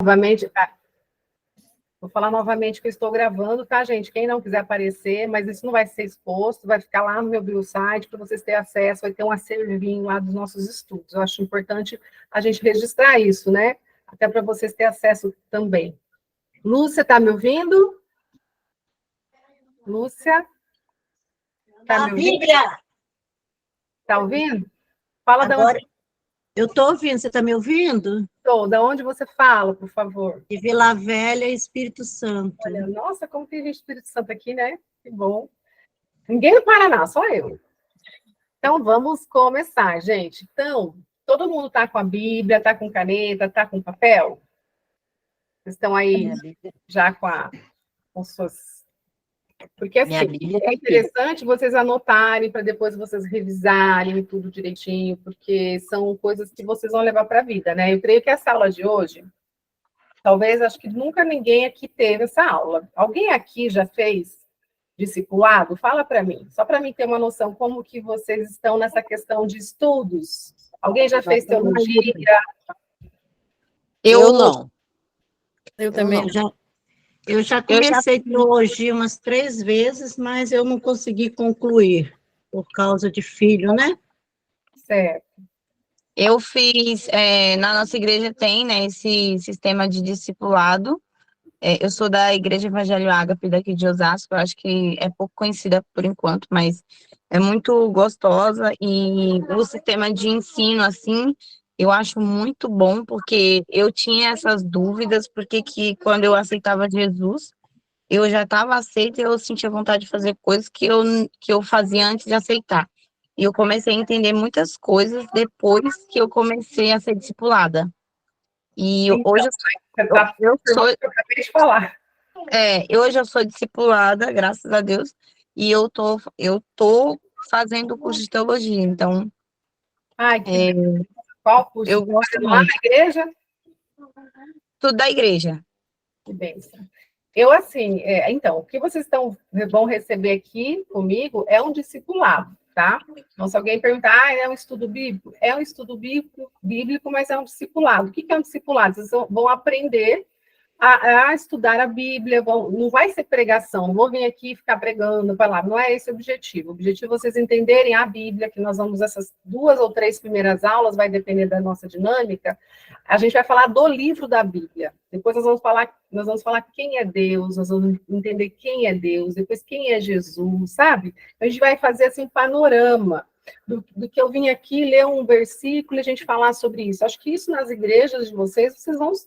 Novamente, vou falar novamente que eu estou gravando, tá, gente? Quem não quiser aparecer, mas isso não vai ser exposto, vai ficar lá no meu biosite para vocês terem acesso, vai ter um acervinho lá dos nossos estudos. Eu acho importante a gente registrar isso, né? Até para vocês terem acesso também. Lúcia, tá me ouvindo? Lúcia? Tá me ouvindo? Tá ouvindo? Fala Agora, da onde... eu estou ouvindo, você está me ouvindo? Estou. Da onde você fala, por favor? De Vila Velha, Espírito Santo. Olha, nossa, como tem gente de Espírito Santo aqui, né? Que bom. Ninguém no Paraná, só eu. Então, vamos começar, gente. Então, todo mundo está com a Bíblia, está com caneta, está com papel? Vocês estão aí já com suas... Porque, assim, é interessante vocês anotarem para depois vocês revisarem tudo direitinho, porque são coisas que vocês vão levar para a vida, né? Eu creio que essa aula de hoje, talvez, acho que nunca ninguém aqui teve essa aula. Alguém aqui já fez discipulado? Fala para mim, só para mim ter uma noção como que vocês estão nessa questão de estudos. Alguém já fez teologia? Eu não. Eu também não. Eu já comecei teologia umas 3 vezes, mas eu não consegui concluir, por causa de filho, né? Certo. Eu fiz, na nossa igreja tem, né, esse sistema de discipulado. Eu sou da Igreja Evangelho Ágape daqui de Osasco, eu acho que é pouco conhecida por enquanto, mas é muito gostosa e o sistema de ensino, assim, eu acho muito bom, porque eu tinha essas dúvidas, porque que quando eu aceitava Jesus, eu já estava aceita e eu sentia vontade de fazer coisas que eu fazia antes de aceitar. E eu comecei a entender muitas coisas depois que eu comecei a ser discipulada. E Então, hoje você está eu sou, eu acabei de falar. hoje eu sou discipulada, graças a Deus, e eu tô fazendo o curso de teologia, então Ai, que qual curso? eu gosto Lá na muito. igreja? Tudo da igreja. Que bênção. Eu, assim, então, o que vocês vão receber aqui comigo é um discipulado, tá? Então, se alguém perguntar, é um estudo bíblico? É um estudo bíblico, mas é um discipulado. O que é um discipulado? Vocês vão aprender a estudar a Bíblia, não vai ser pregação, não vou vir aqui ficar pregando a palavra, não é esse o objetivo. O objetivo é vocês entenderem a Bíblia, que nós vamos, essas 2 ou 3 primeiras aulas, vai depender da nossa dinâmica, a gente vai falar do livro da Bíblia. Depois nós vamos falar quem é Deus, nós vamos entender quem é Deus, depois quem é Jesus, sabe? A gente vai fazer assim um panorama do que eu vim aqui ler um versículo e a gente falar sobre isso. Acho que isso nas igrejas de vocês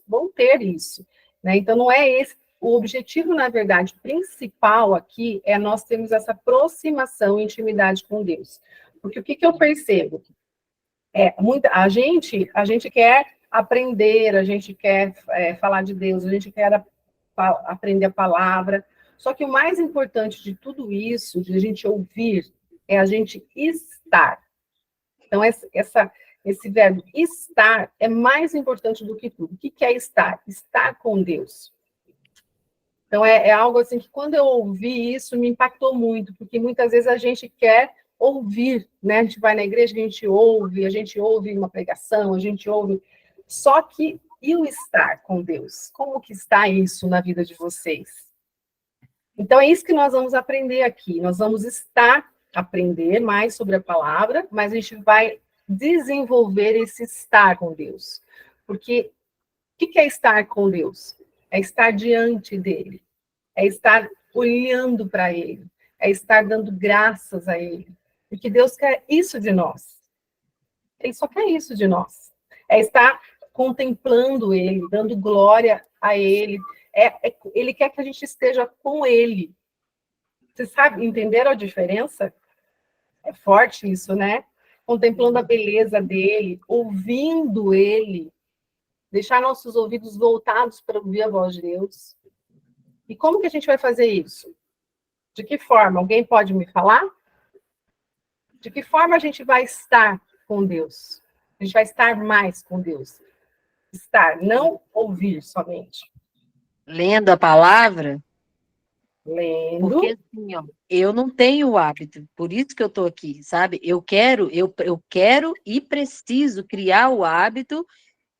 vão ter isso. Né? Então, não é esse. O objetivo, na verdade, principal aqui é nós termos essa aproximação e intimidade com Deus. Porque o que eu percebo? A gente quer aprender, a gente quer falar de Deus, a gente quer aprender a palavra. Só que o mais importante de tudo isso, de a gente ouvir, é a gente estar. Então, esse verbo estar é mais importante do que tudo. O que é estar? Estar com Deus. Então, é algo assim que quando eu ouvi isso, me impactou muito, porque muitas vezes a gente quer ouvir, né? A gente vai na igreja, a gente ouve uma pregação, a gente ouve... Só que, e o estar com Deus? Como que está isso na vida de vocês? Então, é isso que nós vamos aprender aqui. Nós vamos aprender mais sobre a palavra, mas a gente vai desenvolver esse estar com Deus. Porque o que é estar com Deus? É estar diante dele, é estar olhando para ele, é estar dando graças a ele. Porque Deus quer isso de nós. Ele só quer isso de nós. É estar contemplando ele, dando glória a ele. Ele quer que a gente esteja com ele. Você sabe, entenderam a diferença? É forte isso, né? Contemplando a beleza dele, ouvindo ele, deixar nossos ouvidos voltados para ouvir a voz de Deus. E como que a gente vai fazer isso? De que forma? Alguém pode me falar? De que forma a gente vai estar com Deus? A gente vai estar mais com Deus. Estar, não ouvir somente. Lendo a palavra? Lendo. Porque assim, ó, eu não tenho o hábito, por isso que eu estou aqui, sabe? Eu quero e preciso criar o hábito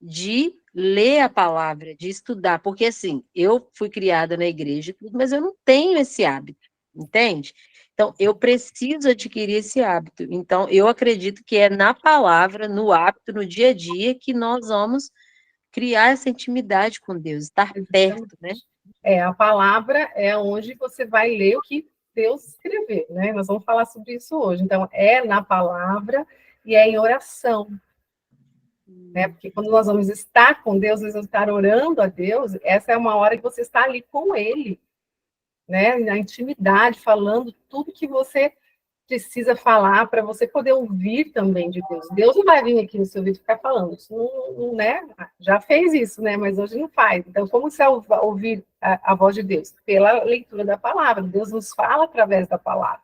de ler a palavra, de estudar, porque assim, eu fui criada na igreja, e tudo, mas eu não tenho esse hábito, entende? Então, eu preciso adquirir esse hábito. Então, eu acredito que é na palavra, no hábito, no dia a dia, que nós vamos criar essa intimidade com Deus, estar perto, né? A palavra é onde você vai ler o que Deus escreveu, né? Nós vamos falar sobre isso hoje. Então, é na palavra e é em oração, né? Porque quando nós vamos estar com Deus, nós vamos estar orando a Deus, essa é uma hora que você está ali com Ele, né? Na intimidade, falando tudo que você precisa falar para você poder ouvir também de Deus. Deus não vai vir aqui no seu vídeo ficar falando, isso não, né? Já fez isso, né? Mas hoje não faz. Então, como você vai ouvir a voz de Deus? Pela leitura da palavra. Deus nos fala através da palavra,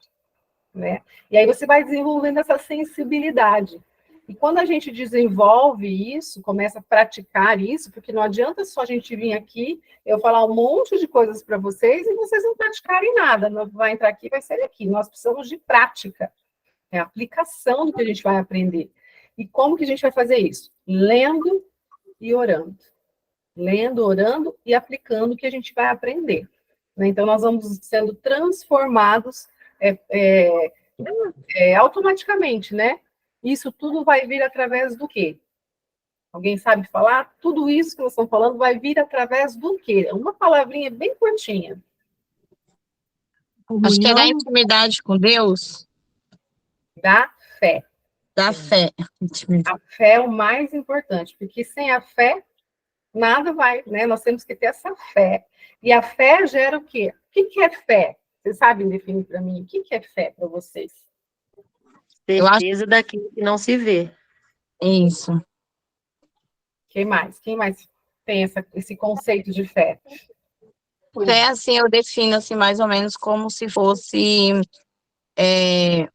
né? E aí você vai desenvolvendo essa sensibilidade. E quando a gente desenvolve isso, começa a praticar isso, porque não adianta só a gente vir aqui, eu falar um monte de coisas para vocês e vocês não praticarem nada, não vai entrar aqui, vai sair aqui. Nós precisamos de prática, é a aplicação do que a gente vai aprender. E como que a gente vai fazer isso? Lendo e orando. Lendo, orando e aplicando o que a gente vai aprender. Então, nós vamos sendo transformados automaticamente, né? Isso tudo vai vir através do quê? Alguém sabe falar? Tudo isso que nós estamos falando vai vir através do quê? Uma palavrinha bem curtinha. Acho que é da intimidade com Deus. Da fé. Da fé. A fé é o mais importante, porque sem a fé, nada vai, né? Nós temos que ter essa fé. E a fé gera o quê? O que é fé? Vocês sabem definir para mim o que é fé para vocês? Certeza daquilo que não se vê. Isso. Quem mais? Quem mais tem esse conceito de fé? Fé, assim, eu defino, assim, mais ou menos como se fosse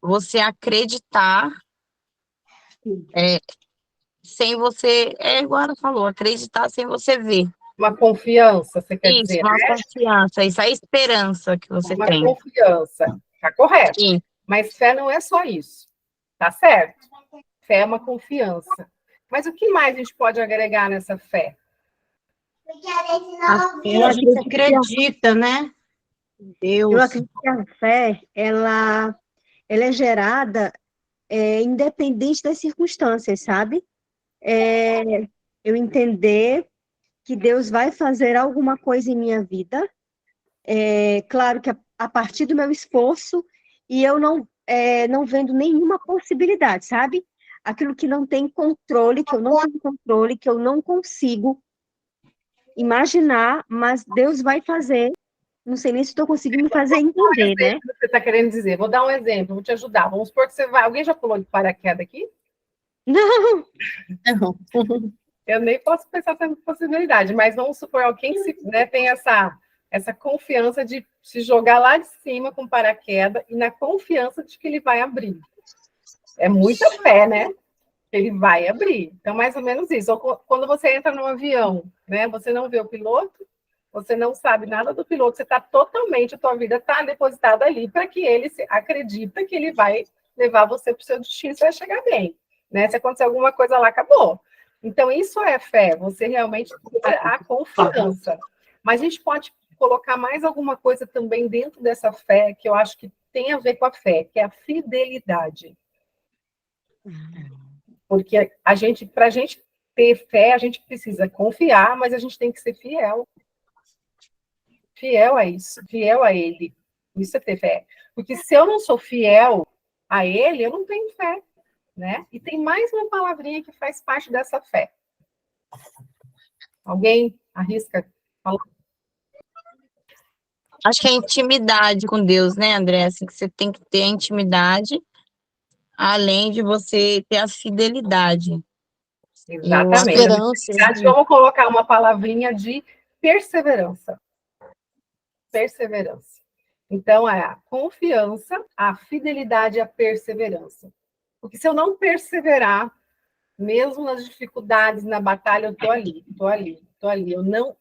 você acreditar sem você, igual ela falou, acreditar sem você ver. Uma confiança, você quer Isso, dizer, uma né? confiança, isso é a esperança que você Uma tem. confiança, tá correto. Sim. Mas fé não é só isso, tá certo? Fé é uma confiança. Mas o que mais a gente pode agregar nessa fé? A gente acredita, né? Deus. Eu acredito que a fé, ela é gerada independente das circunstâncias, sabe? Eu entender que Deus vai fazer alguma coisa em minha vida, claro que a partir do meu esforço, e eu não vendo nenhuma possibilidade, sabe? Aquilo que não tem controle, que eu não tenho controle, que eu não consigo imaginar, mas Deus vai fazer. Não sei nem se estou conseguindo me fazer entender, né? O que você está querendo dizer? Vou dar um exemplo, vou te ajudar. Vamos supor que você vai... Alguém já pulou de paraquedas aqui? Não. Eu nem posso pensar nessa possibilidade, mas vamos supor alguém tem essa confiança de se jogar lá de cima com paraquedas e na confiança de que ele vai abrir. É muita fé, né? Ele vai abrir. Então, mais ou menos isso. Ou quando você entra num avião, né? Você não vê o piloto, você não sabe nada do piloto, você está totalmente, a tua vida está depositada ali para que ele acredita que ele vai levar você para o seu destino, você vai chegar bem. Né? Se acontecer alguma coisa lá, acabou. Então, isso é fé, você realmente tem a confiança. Mas a gente pode colocar mais alguma coisa também dentro dessa fé, que eu acho que tem a ver com a fé, que é a fidelidade. Porque para a gente ter fé, a gente precisa confiar, mas a gente tem que ser fiel. Fiel a isso, fiel a ele. Isso é ter fé. Porque se eu não sou fiel a ele, eu não tenho fé, né? E tem mais uma palavrinha que faz parte dessa fé. Alguém arrisca falar? Acho que é a intimidade com Deus, né, André? Assim, que você tem que ter a intimidade, além de você ter a fidelidade. Exatamente. Vamos colocar uma palavrinha de perseverança. Perseverança. Então, é a confiança, a fidelidade e a perseverança. Porque se eu não perseverar, mesmo nas dificuldades, na batalha, eu estou ali.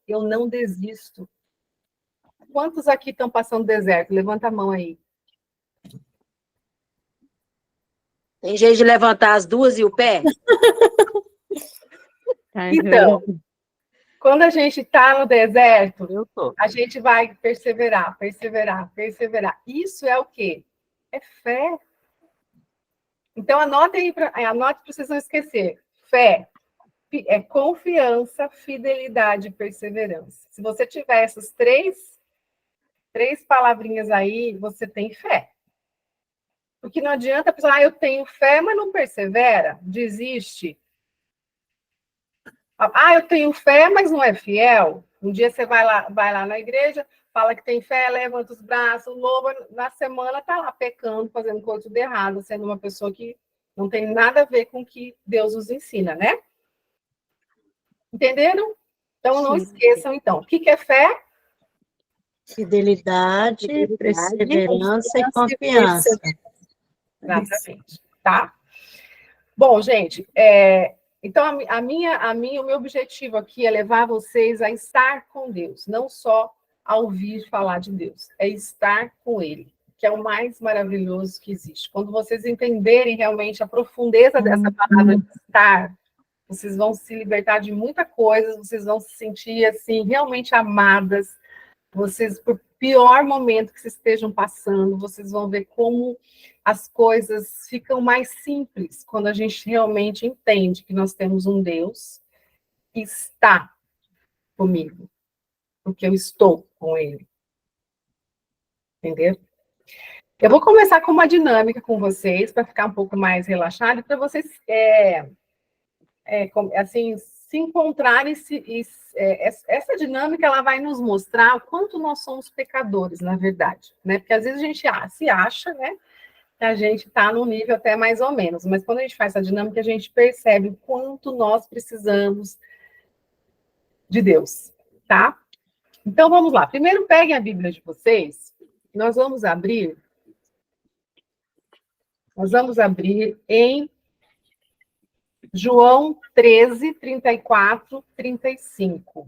Eu não desisto. Quantos aqui estão passando deserto? Levanta a mão aí. Tem jeito de levantar as duas e o pé? Então, Quando a gente está no deserto, Eu tô. a gente vai perseverar, perseverar, perseverar. Isso é o quê? É fé. Então, anotem aí, anote para vocês não esquecer. Fé é confiança, fidelidade e perseverança. Se você tiver essas três palavrinhas aí, você tem fé. Porque não adianta a pessoa, eu tenho fé, mas não persevera, desiste. Eu tenho fé, mas não é fiel. Um dia você vai lá na igreja, fala que tem fé, levanta os braços, louva, na semana está lá pecando, fazendo coisa de errado, sendo uma pessoa que não tem nada a ver com o que Deus nos ensina, né? Entenderam? Então, não esqueçam, então. O que é fé? Fidelidade, perseverança e confiança. Exatamente, tá? Bom, gente, então o meu objetivo aqui é levar vocês a estar com Deus, não só a ouvir falar de Deus, é estar com Ele, que é o mais maravilhoso que existe. Quando vocês entenderem realmente a profundeza dessa palavra de estar, vocês vão se libertar de muita coisa, vocês vão se sentir, assim, realmente amadas. Vocês, por pior momento que vocês estejam passando, vocês vão ver como as coisas ficam mais simples quando a gente realmente entende que nós temos um Deus que está comigo, porque eu estou com Ele. Entendeu? Eu vou começar com uma dinâmica com vocês, para ficar um pouco mais relaxado, para vocês assim, se encontrarem. Essa dinâmica ela vai nos mostrar o quanto nós somos pecadores, na verdade, né? Porque às vezes a gente se acha, né, que a gente está num nível até mais ou menos, mas quando a gente faz essa dinâmica, a gente percebe o quanto nós precisamos de Deus, tá? Então vamos lá. Primeiro peguem a Bíblia de vocês. Nós vamos abrir em João 13, 34, 35.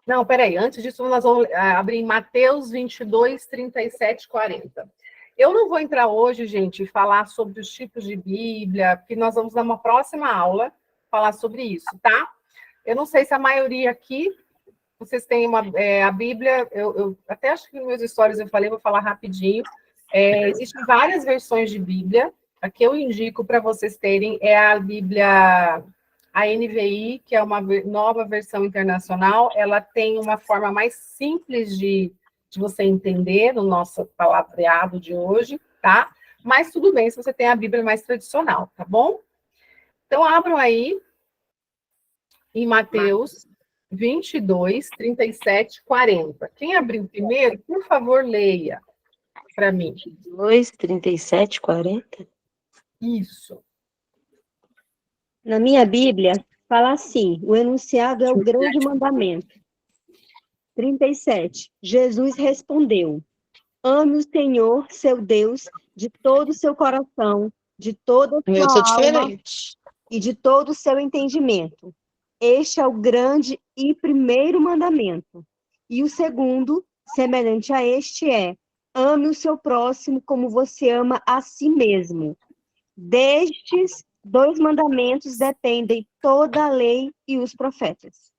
Não, peraí. Antes disso, nós vamos abrir em Mateus 22, 37, 40. Eu não vou entrar hoje, gente, e falar sobre os tipos de Bíblia, porque nós vamos, numa próxima aula, falar sobre isso, tá? Eu não sei se a maioria aqui, vocês têm a Bíblia, eu até acho que nos meus stories eu falei, vou falar rapidinho. Existem várias versões de Bíblia. A que eu indico para vocês terem é a Bíblia, a NVI, que é uma nova versão internacional. Ela tem uma forma mais simples de você entender no nosso palavreado de hoje, tá? Mas tudo bem se você tem a Bíblia mais tradicional, tá bom? Então, abram aí em Mateus 22, 37, 40. Quem abriu primeiro, por favor, leia para mim. 22, 37, 40? Isso. Na minha Bíblia, fala assim: o enunciado é o grande mandamento. 37. Jesus respondeu: ame o Senhor, seu Deus, de todo o seu coração, de toda a sua alma e de todo o seu entendimento. Este é o grande e primeiro mandamento. E o segundo, semelhante a este, é: ame o seu próximo como você ama a si mesmo. Destes 2 mandamentos dependem toda a lei e os profetas.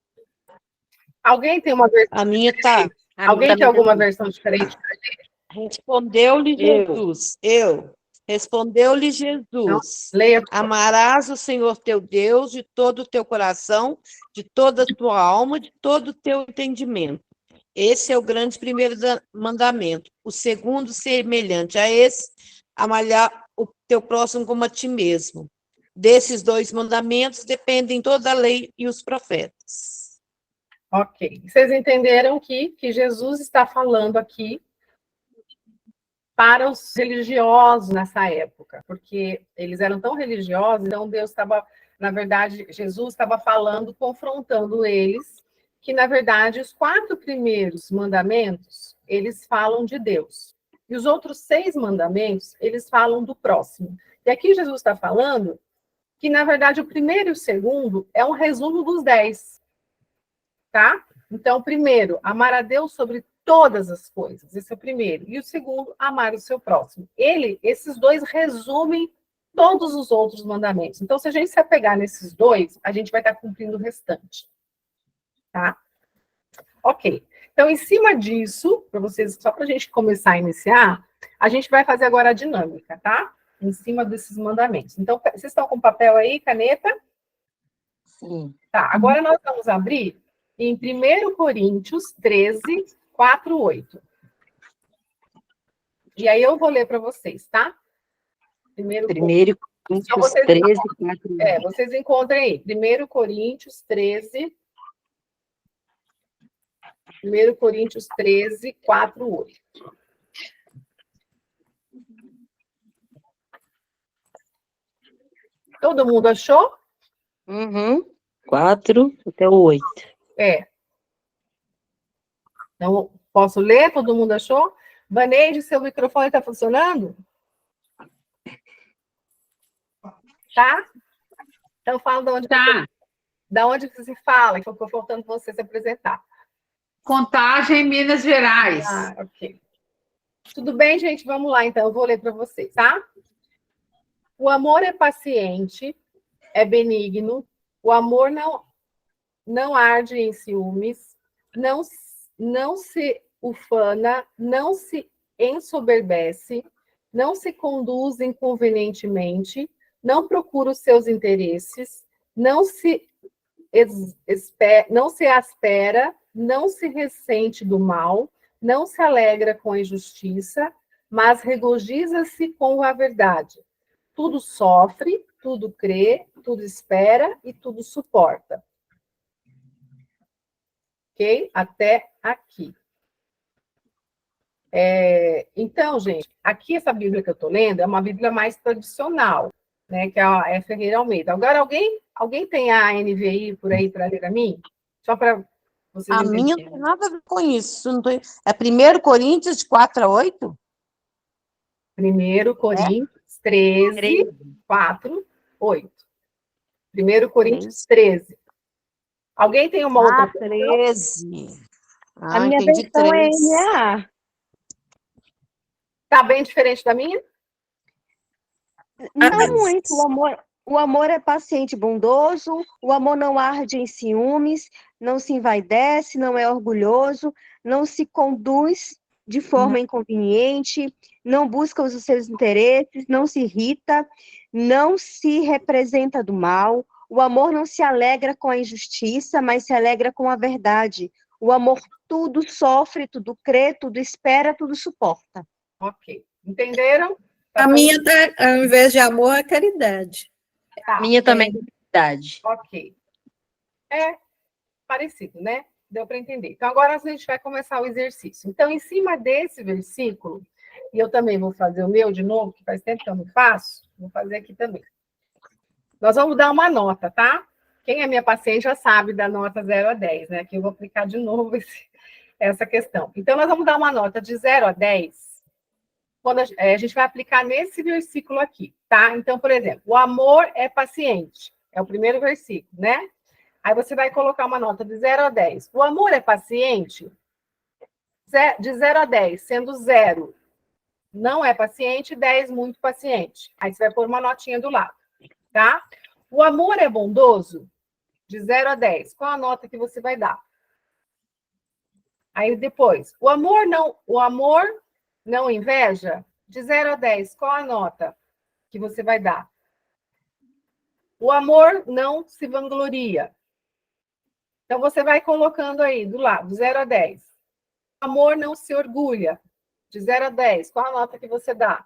Alguém tem uma versão? A minha tá. Alguém tem alguma versão diferente? Respondeu-lhe Jesus. Respondeu-lhe Jesus. Leia. Amarás o Senhor teu Deus de todo o teu coração, de toda a tua alma, de todo o teu entendimento. Esse é o grande primeiro mandamento. O segundo, semelhante a esse, amalhar o teu próximo como a ti mesmo. Desses 2 mandamentos dependem toda a lei e os profetas. Ok. Vocês entenderam que Jesus está falando aqui para os religiosos nessa época, porque eles eram tão religiosos, então Deus estava, na verdade, Jesus estava falando, confrontando eles, que, na verdade, os 4 primeiros mandamentos, eles falam de Deus. E os outros 6 mandamentos, eles falam do próximo. E aqui Jesus está falando que, na verdade, o primeiro e o segundo é um resumo dos 10. Tá? Então, o primeiro, amar a Deus sobre todas as coisas. Esse é o primeiro. E o segundo, amar o seu próximo. Esses 2 resumem todos os outros mandamentos. Então, se a gente se apegar nesses dois, a gente vai estar cumprindo o restante. Tá? Ok. Então, em cima disso, para vocês, só para a gente começar a iniciar, a gente vai fazer agora a dinâmica, tá? Em cima desses mandamentos. Então, vocês estão com papel aí, caneta? Sim. Tá, agora nós vamos abrir em 1 Coríntios 13, 4, 8. E aí eu vou ler para vocês, tá? Primeiro Coríntios então, vocês, 13, 4. vocês encontram aí, 1 Coríntios 13, 1 Coríntios 13, 4, 8. Todo mundo achou? Uhum. 4 até o 8. É. Então, posso ler? Todo mundo achou? Vaneide, seu microfone está funcionando? Tá? Então, fala de onde, da onde você fala, que ficou faltando você se apresentar. Contagem, Minas Gerais. Ah, ok. Tudo bem, gente? Vamos lá, então. Eu vou ler para vocês, tá? O amor é paciente, é benigno. O amor não arde em ciúmes, não se ufana, não se ensoberbece, não se conduz inconvenientemente, não procura os seus interesses, não se aspera, não se ressente do mal, não se alegra com a injustiça, mas regozija-se com a verdade. Tudo sofre, tudo crê, tudo espera e tudo suporta. Ok? Até aqui. Então, gente, aqui essa Bíblia que eu estou lendo é uma Bíblia mais tradicional, né? Que é Ferreira Almeida. Agora, alguém tem a NVI por aí para ler a mim? Só para vocês A minha não entenderem. tem nada a ver com isso. Não tem... É 1 Coríntios de 4 a 8? 1 Coríntios 13, 4, 8. 1 Coríntios 13. Alguém tem uma outra? 13. A minha entendi versão é 3. NAA. Está bem diferente da minha? Não muito. O amor é paciente e bondoso, o amor não arde em ciúmes, não se envaidece, não é orgulhoso, não se conduz de forma inconveniente, não busca os seus interesses, não se irrita, não se representa do mal. O amor não se alegra com a injustiça, mas se alegra com a verdade. O amor tudo sofre, tudo crê, tudo espera, tudo suporta. Ok. Entenderam? A minha, ao invés de amor, é caridade. Tá. Minha também é verdade. Ok. É parecido, né? Deu para entender. Então, agora a gente vai começar o exercício. Então, em cima desse versículo, e eu também vou fazer o meu de novo, que faz tempo que eu não faço, vou fazer aqui também. Nós vamos dar uma nota, tá? Quem é minha paciente já sabe da nota 0 a 10, né? Aqui eu vou aplicar de novo essa questão. Então, nós vamos dar uma nota de 0 a 10, quando a gente vai aplicar nesse versículo aqui, tá? Então, por exemplo, o amor é paciente, é o primeiro versículo, né? Aí você vai colocar uma nota de 0 a 10. O amor é paciente? De 0 a 10, sendo 0 não é paciente, 10 muito paciente. Aí você vai pôr uma notinha do lado, tá? O amor é bondoso? De 0 a 10. Qual a nota que você vai dar? Aí depois, o amor não inveja? De 0 a 10, qual a nota que você vai dar? O amor não se vangloria. Então, você vai colocando aí do lado, 0 a 10. O amor não se orgulha. De 0 a 10, qual a nota que você dá?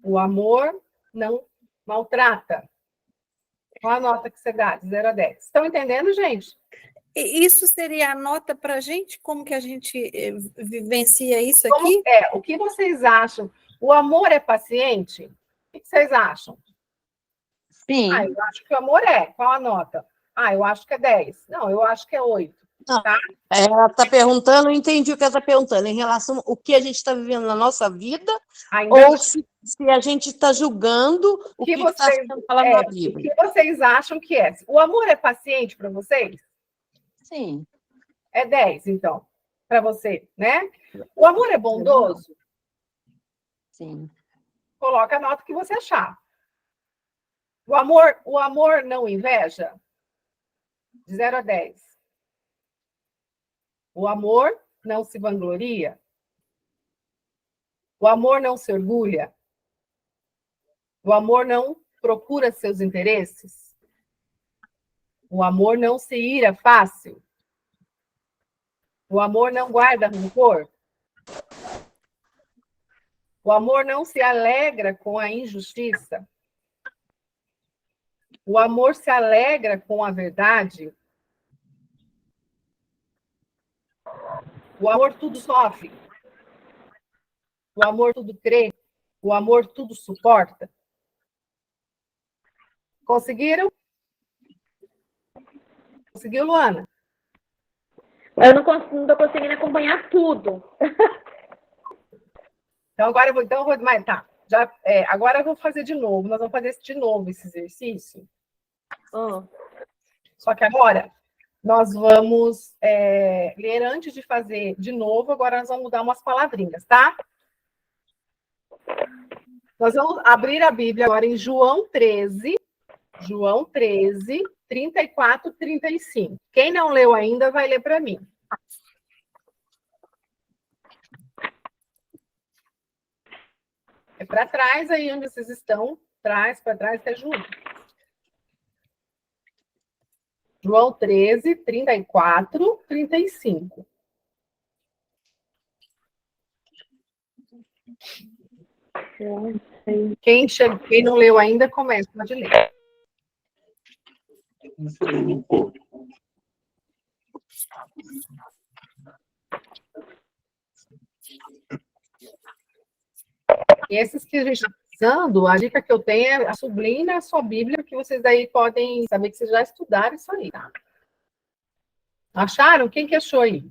O amor não maltrata. Qual a nota que você dá? De 0 a 10. Estão entendendo, gente? Isso seria a nota para a gente? Como que a gente vivencia isso aqui? O que vocês acham? O amor é paciente? O que vocês acham? Sim. Eu acho que o amor é. Qual a nota? Eu acho que é 10. Não, eu acho que é 8. Tá? Ela está perguntando, eu entendi o que ela está perguntando, em relação ao que a gente está vivendo na nossa vida, ou se a gente está julgando o que está sendo falado na Bíblia. O que vocês acham que é? O amor é paciente para vocês? Sim. É 10, então, para você, né? O amor é bondoso? Sim. coloca a nota que você achar. O amor não inveja? De 0 a 10. O amor não se vangloria? O amor não se orgulha? O amor não procura seus interesses? O amor não se ira fácil? O amor não guarda rancor? O amor não se alegra com a injustiça? O amor se alegra com a verdade? O amor tudo sofre? O amor tudo crê? O amor tudo suporta? Conseguiram? Conseguiu, Luana? Eu não estou conseguindo acompanhar tudo. Então, tá. Agora eu vou fazer de novo. Nós vamos fazer de novo esse exercício. Só que agora nós vamos ler antes de fazer de novo. Agora nós vamos mudar umas palavrinhas, tá? Nós vamos abrir a Bíblia agora em João 13, 34, 35. Quem não leu ainda, vai ler para mim. É para trás aí onde vocês estão, para trás, até junto. João 13, 34, 35. Quem não leu ainda, começa, pode ler. E esses que a gente está precisando, a dica que eu tenho é sublinhe a sua Bíblia, que vocês daí podem saber que vocês já estudaram isso aí, tá? Acharam? Quem que achou aí?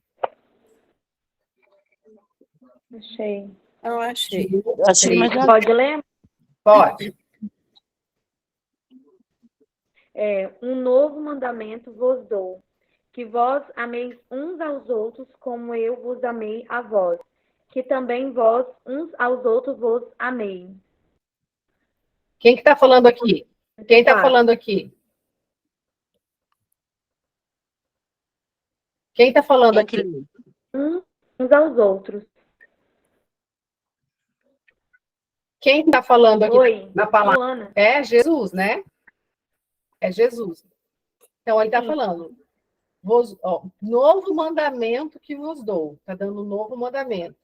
Achei. Eu achei. Achei, mas já... Pode ler? Pode. Um novo mandamento vos dou, que vós ameis uns aos outros como eu vos amei a vós, que também vós uns aos outros vos amei. Quem que está falando aqui? Quem está falando aqui? Quem está falando aqui? Uns aos outros. Quem está falando aqui? Oi, na palavra? Luana. É Jesus, né? É Jesus. Então, ele está falando, novo mandamento que vos dou. Está dando um novo mandamento.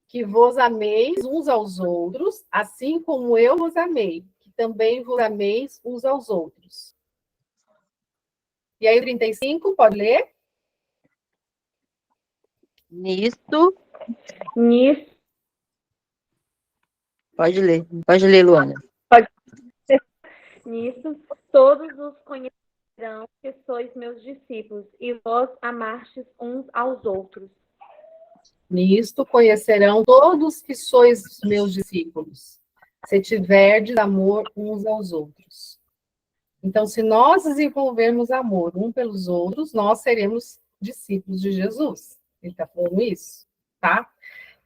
Que vos ameis uns aos outros, assim como eu vos amei. Que também vos ameis uns aos outros. E aí, 35, pode ler? Nisto. Pode ler, Luana. Nisso, todos os conhecerão que sois meus discípulos, e vós amastes uns aos outros. Nisto conhecerão todos que sois meus discípulos, se tiverdes amor uns aos outros. Então, se nós desenvolvermos amor um pelos outros, nós seremos discípulos de Jesus. Ele está falando isso, tá?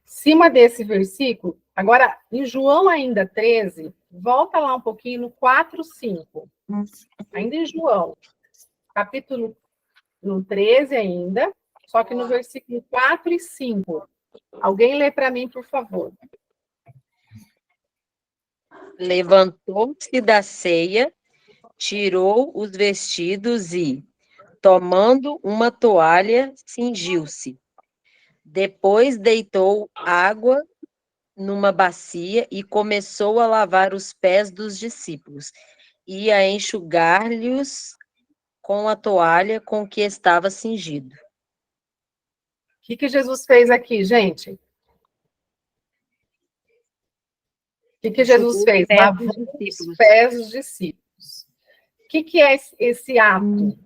Cima desse versículo, agora, em João ainda 13, volta lá um pouquinho no 4, 5. Ainda em João, capítulo no 13 ainda, só que no versículo 4 e 5. Alguém lê para mim, por favor. Levantou-se da ceia, tirou os vestidos e, tomando uma toalha, cingiu-se. Depois deitou água numa bacia e começou a lavar os pés dos discípulos e a enxugar-lhes com a toalha com que estava cingido. O que Jesus fez aqui, gente? O que Jesus fez? Lavou os pés dos discípulos. O que é esse ato?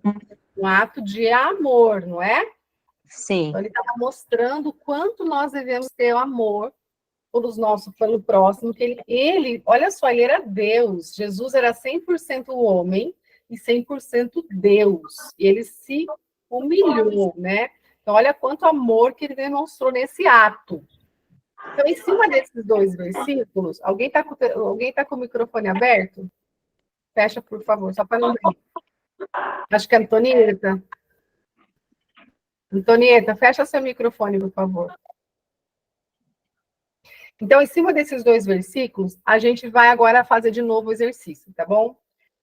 Um ato de amor, não é? Sim. Então, ele estava mostrando o quanto nós devemos ter o amor pelo próximo, que ele, olha só, ele era Deus. Jesus era 100% homem e 100% Deus. E ele se humilhou, né? Então, olha quanto amor que ele demonstrou nesse ato. Então, em cima desses dois versículos, alguém tá com o microfone aberto? Fecha, por favor, só para não ver. Acho que é a Antonieta. Antonieta, fecha seu microfone, por favor. Então, em cima desses dois versículos, a gente vai agora fazer de novo o exercício, tá bom?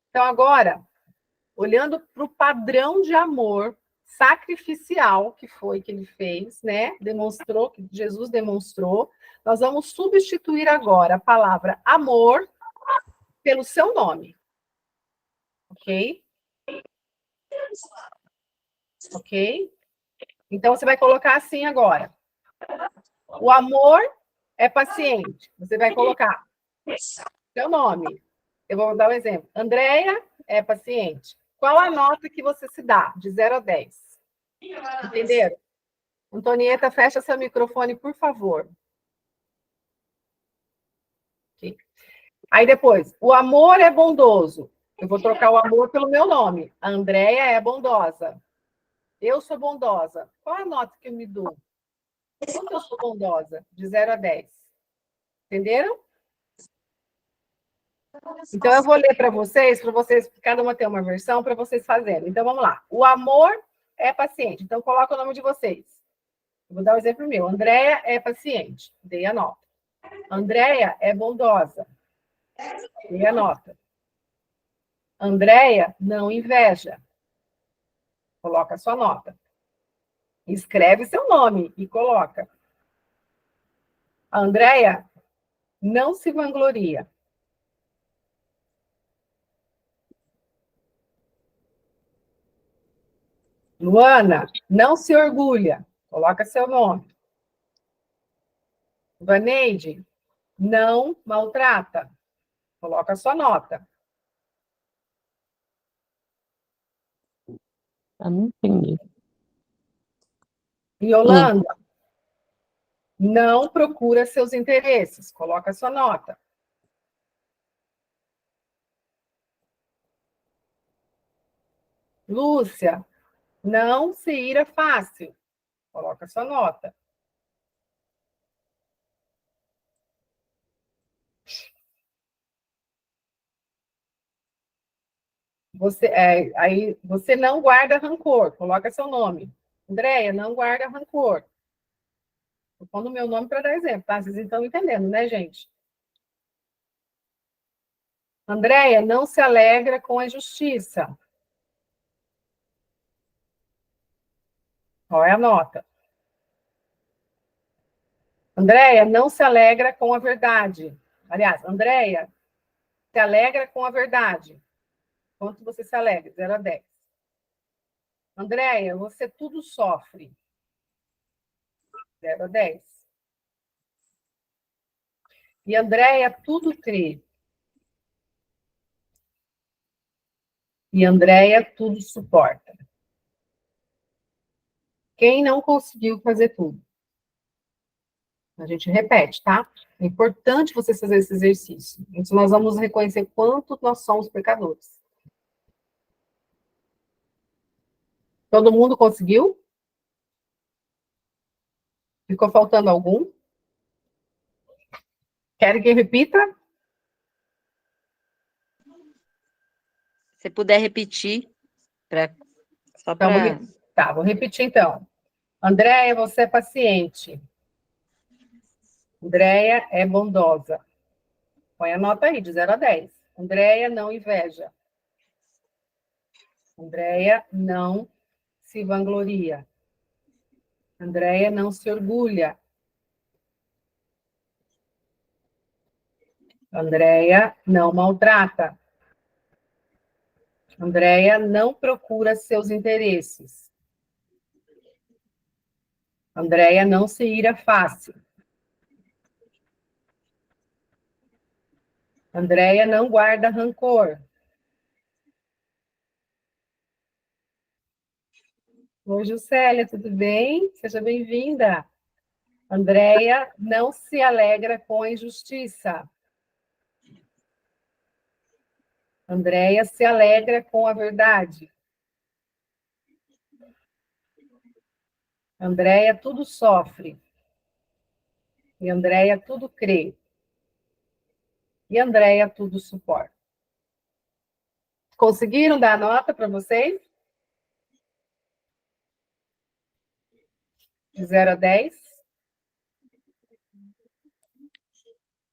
Então, agora, olhando para o padrão de amor sacrificial que foi que ele fez, né? Demonstrou, que Jesus demonstrou, nós vamos substituir agora a palavra amor pelo seu nome. Ok? Ok? Então, você vai colocar assim agora. O amor é paciente. Você vai colocar seu nome. Eu vou dar um exemplo. Andréia é paciente. Qual a nota que você se dá, de 0 a 10? Entenderam? Antonieta, fecha seu microfone, por favor. Okay. Aí depois, o amor é bondoso. Eu vou trocar o amor pelo meu nome. A Andréia é bondosa. Eu sou bondosa. Qual a nota que eu me dou? Quanto eu sou bondosa? De 0 a 10. Entenderam? Então, eu vou ler para vocês, cada uma ter uma versão, para vocês fazerem. Então, vamos lá. O amor é paciente. Então, coloca o nome de vocês. Eu vou dar um exemplo meu. Andréia é paciente. Dei a nota. Andréia é bondosa. Dei a nota. Andréia não inveja. Coloca a sua nota. Escreve seu nome e coloca. A Andréia não se vangloria. Luana não se orgulha. Coloca seu nome. Vaneide não maltrata. Coloca a sua nota. Eu não entendi. Yolanda não procura seus interesses. Coloca a sua nota. Lúcia não se ira fácil. Coloca a sua nota. Você não guarda rancor. Coloca seu nome. Andréia não guarda rancor. Estou pondo o meu nome para dar exemplo, tá? Vocês estão entendendo, né, gente? Andréia não se alegra com a injustiça. Qual é a nota? Andréia não se alegra com a verdade. Aliás, Andréia se alegra com a verdade. Quanto você se alegra? 0 a 10. Andréia, você tudo sofre. 0 a 10. E Andréia tudo crê. E Andréia tudo suporta. Quem não conseguiu fazer tudo? A gente repete, tá? É importante vocês fazerem esse exercício. Então, nós vamos reconhecer quanto nós somos pecadores. Todo mundo conseguiu? Ficou faltando algum? Querem que eu repita? Se puder repetir, só Então, para... Tá, vou repetir então. Andréia, você é paciente. Andréia é bondosa. Põe a nota aí, de 0 a 10. Andréia não inveja. Andréia não se vangloria. Andréia não se orgulha. Andréia não maltrata. Andréia não procura seus interesses. Andréia não se ira fácil. Andréia não guarda rancor. Oi, Juscelia, tudo bem? Seja bem-vinda. Andréia não se alegra com a injustiça. Andréia se alegra com a verdade. Andréia tudo sofre. E Andréia tudo crê. E Andréia tudo suporta. Conseguiram dar a nota para vocês? De 0 a 10?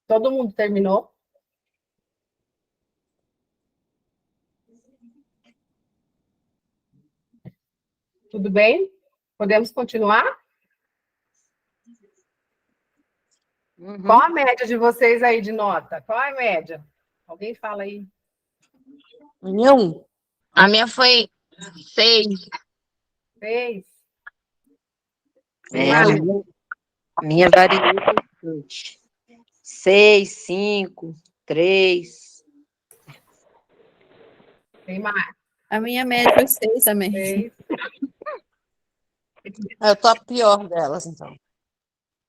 Todo mundo terminou? Tudo bem? Podemos continuar? Qual a média de vocês aí de nota? Qual é a média? Alguém fala aí. Não. A minha foi 6. 6? É, a minha variou bastante. 6, 5, 3. Tem mais? A minha média foi 6 também. 6. Eu tô a pior delas, então.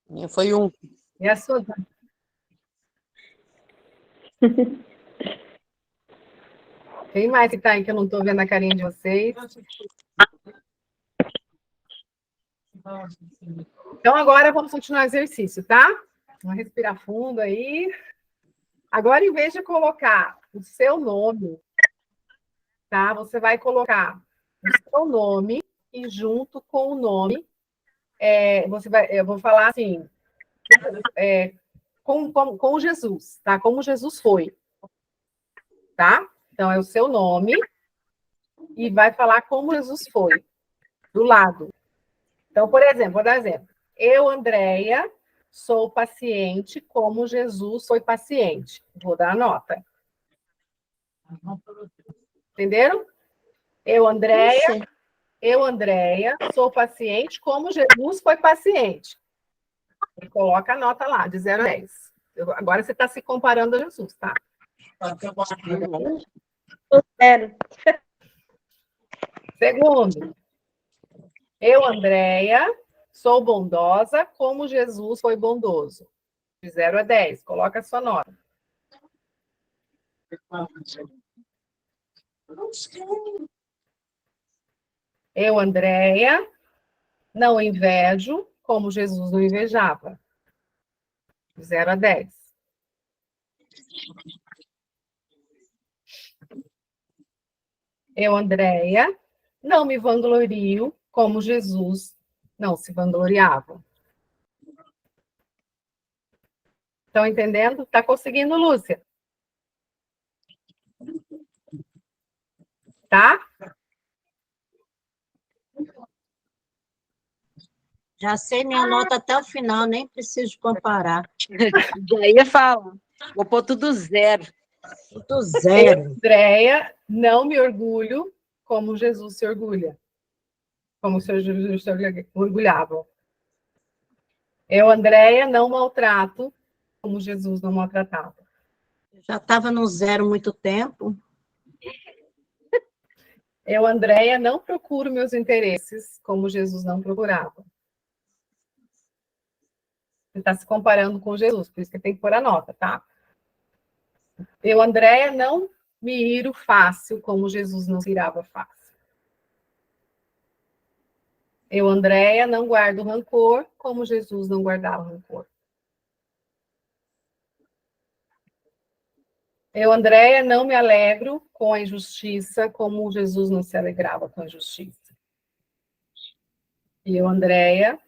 A minha foi 1. E a sua? Tem mais que tá aí que eu não estou vendo a carinha de vocês? Então, agora vamos continuar o exercício, tá? Vamos respirar fundo aí. Agora, em vez de colocar o seu nome, tá? Você vai colocar o seu nome e junto com o nome, eu vou falar assim, com Jesus, tá? Como Jesus foi, tá? Então, é o seu nome e vai falar como Jesus foi, do lado. Então, por exemplo, vou dar exemplo. Eu, Andréia, sou paciente como Jesus foi paciente. Vou dar a nota. Entenderam? Eu, Andréia, sou paciente como Jesus foi paciente. E coloca a nota lá, de 0 a 10. Agora você está se comparando a Jesus, tá? 0. Segundo, eu, Andréia, sou bondosa como Jesus foi bondoso. De 0 a 10, coloca a sua nota. Eu, Andréia, não invejo como Jesus não invejava. De 0 a 10. Eu, Andréia, não me vanglorio como Jesus não se vangloriava. Estão entendendo? Está conseguindo, Lúcia? Tá? Já sei minha nota até o final, nem preciso comparar. Já ia falar. Vou pôr tudo 0. Tudo 0. Eu, Andréia, não me orgulho como Jesus se orgulha. Como o Senhor Jesus se orgulhava. Eu, Andréia, não maltrato como Jesus não maltratava. Já estava no 0 muito tempo. Eu, Andréia, não procuro meus interesses como Jesus não procurava. Você está se comparando com Jesus, por isso que tem que pôr a nota, tá? Eu, Andréia, não me iro fácil como Jesus não se irava fácil. Eu, Andréia, não guardo rancor como Jesus não guardava rancor. Eu, Andréia, não me alegro com a injustiça como Jesus não se alegrava com a injustiça. E eu, Andréia,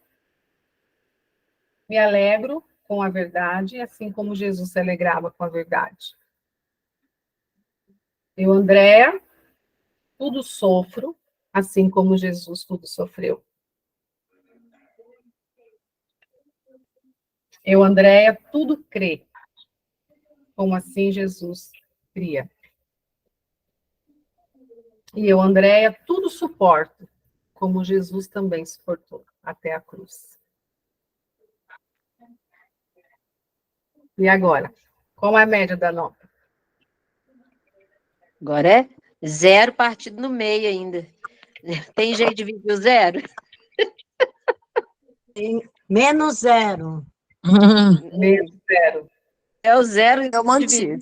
me alegro com a verdade, assim como Jesus se alegrava com a verdade. Eu, Andréia, tudo sofro, assim como Jesus tudo sofreu. Eu, Andréia, tudo crê, como assim Jesus cria. E eu, Andréia, tudo suporto, como Jesus também suportou, até a cruz. E agora? Qual é a média da nota? Agora é 0 partido no meio ainda. Tem jeito de dividir o 0? Menos 0. Menos 0. É o 0 Eu mantive.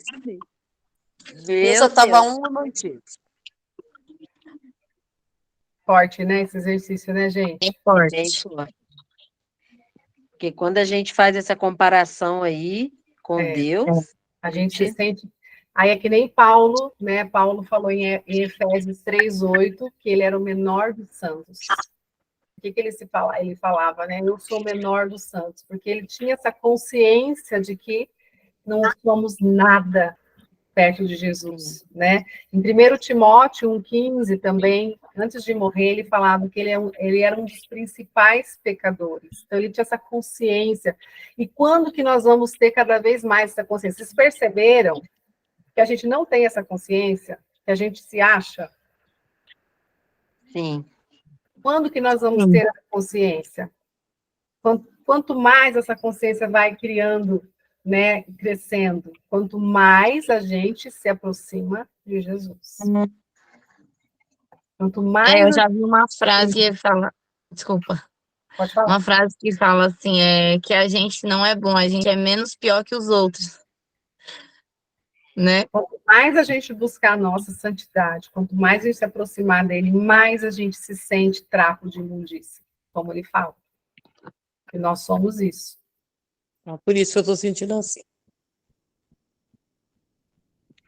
Eu só estava 1, eu mantive. Forte, né? Esse exercício, né, gente? É forte. Bem forte. Porque quando a gente faz essa comparação aí com Deus, a gente se sente... Aí é que nem Paulo, né? Paulo falou em Efésios 3:8, que ele era o menor dos santos. O que ele ele falava, né? Eu sou o menor dos santos, porque ele tinha essa consciência de que não somos nada perto de Jesus, né? Em 1 Timóteo 1,15 também, antes de morrer, ele falava que ele era um dos principais pecadores. Então, ele tinha essa consciência. E quando que nós vamos ter cada vez mais essa consciência? Vocês perceberam que a gente não tem essa consciência, que a gente se acha? sim. Quando que nós vamos ter essa consciência? Quanto mais essa consciência vai criando, né, crescendo, quanto mais a gente se aproxima de Jesus. Quanto mais... Eu já vi uma frase que fala, desculpa, Pode falar. uma frase que fala assim, que a gente não é bom, a gente é menos pior que os outros, né? Quanto mais a gente buscar a nossa santidade, quanto mais a gente se aproximar dele, mais a gente se sente trapo de imundícia, como ele fala. Que nós somos isso. Por isso eu estou sentindo assim.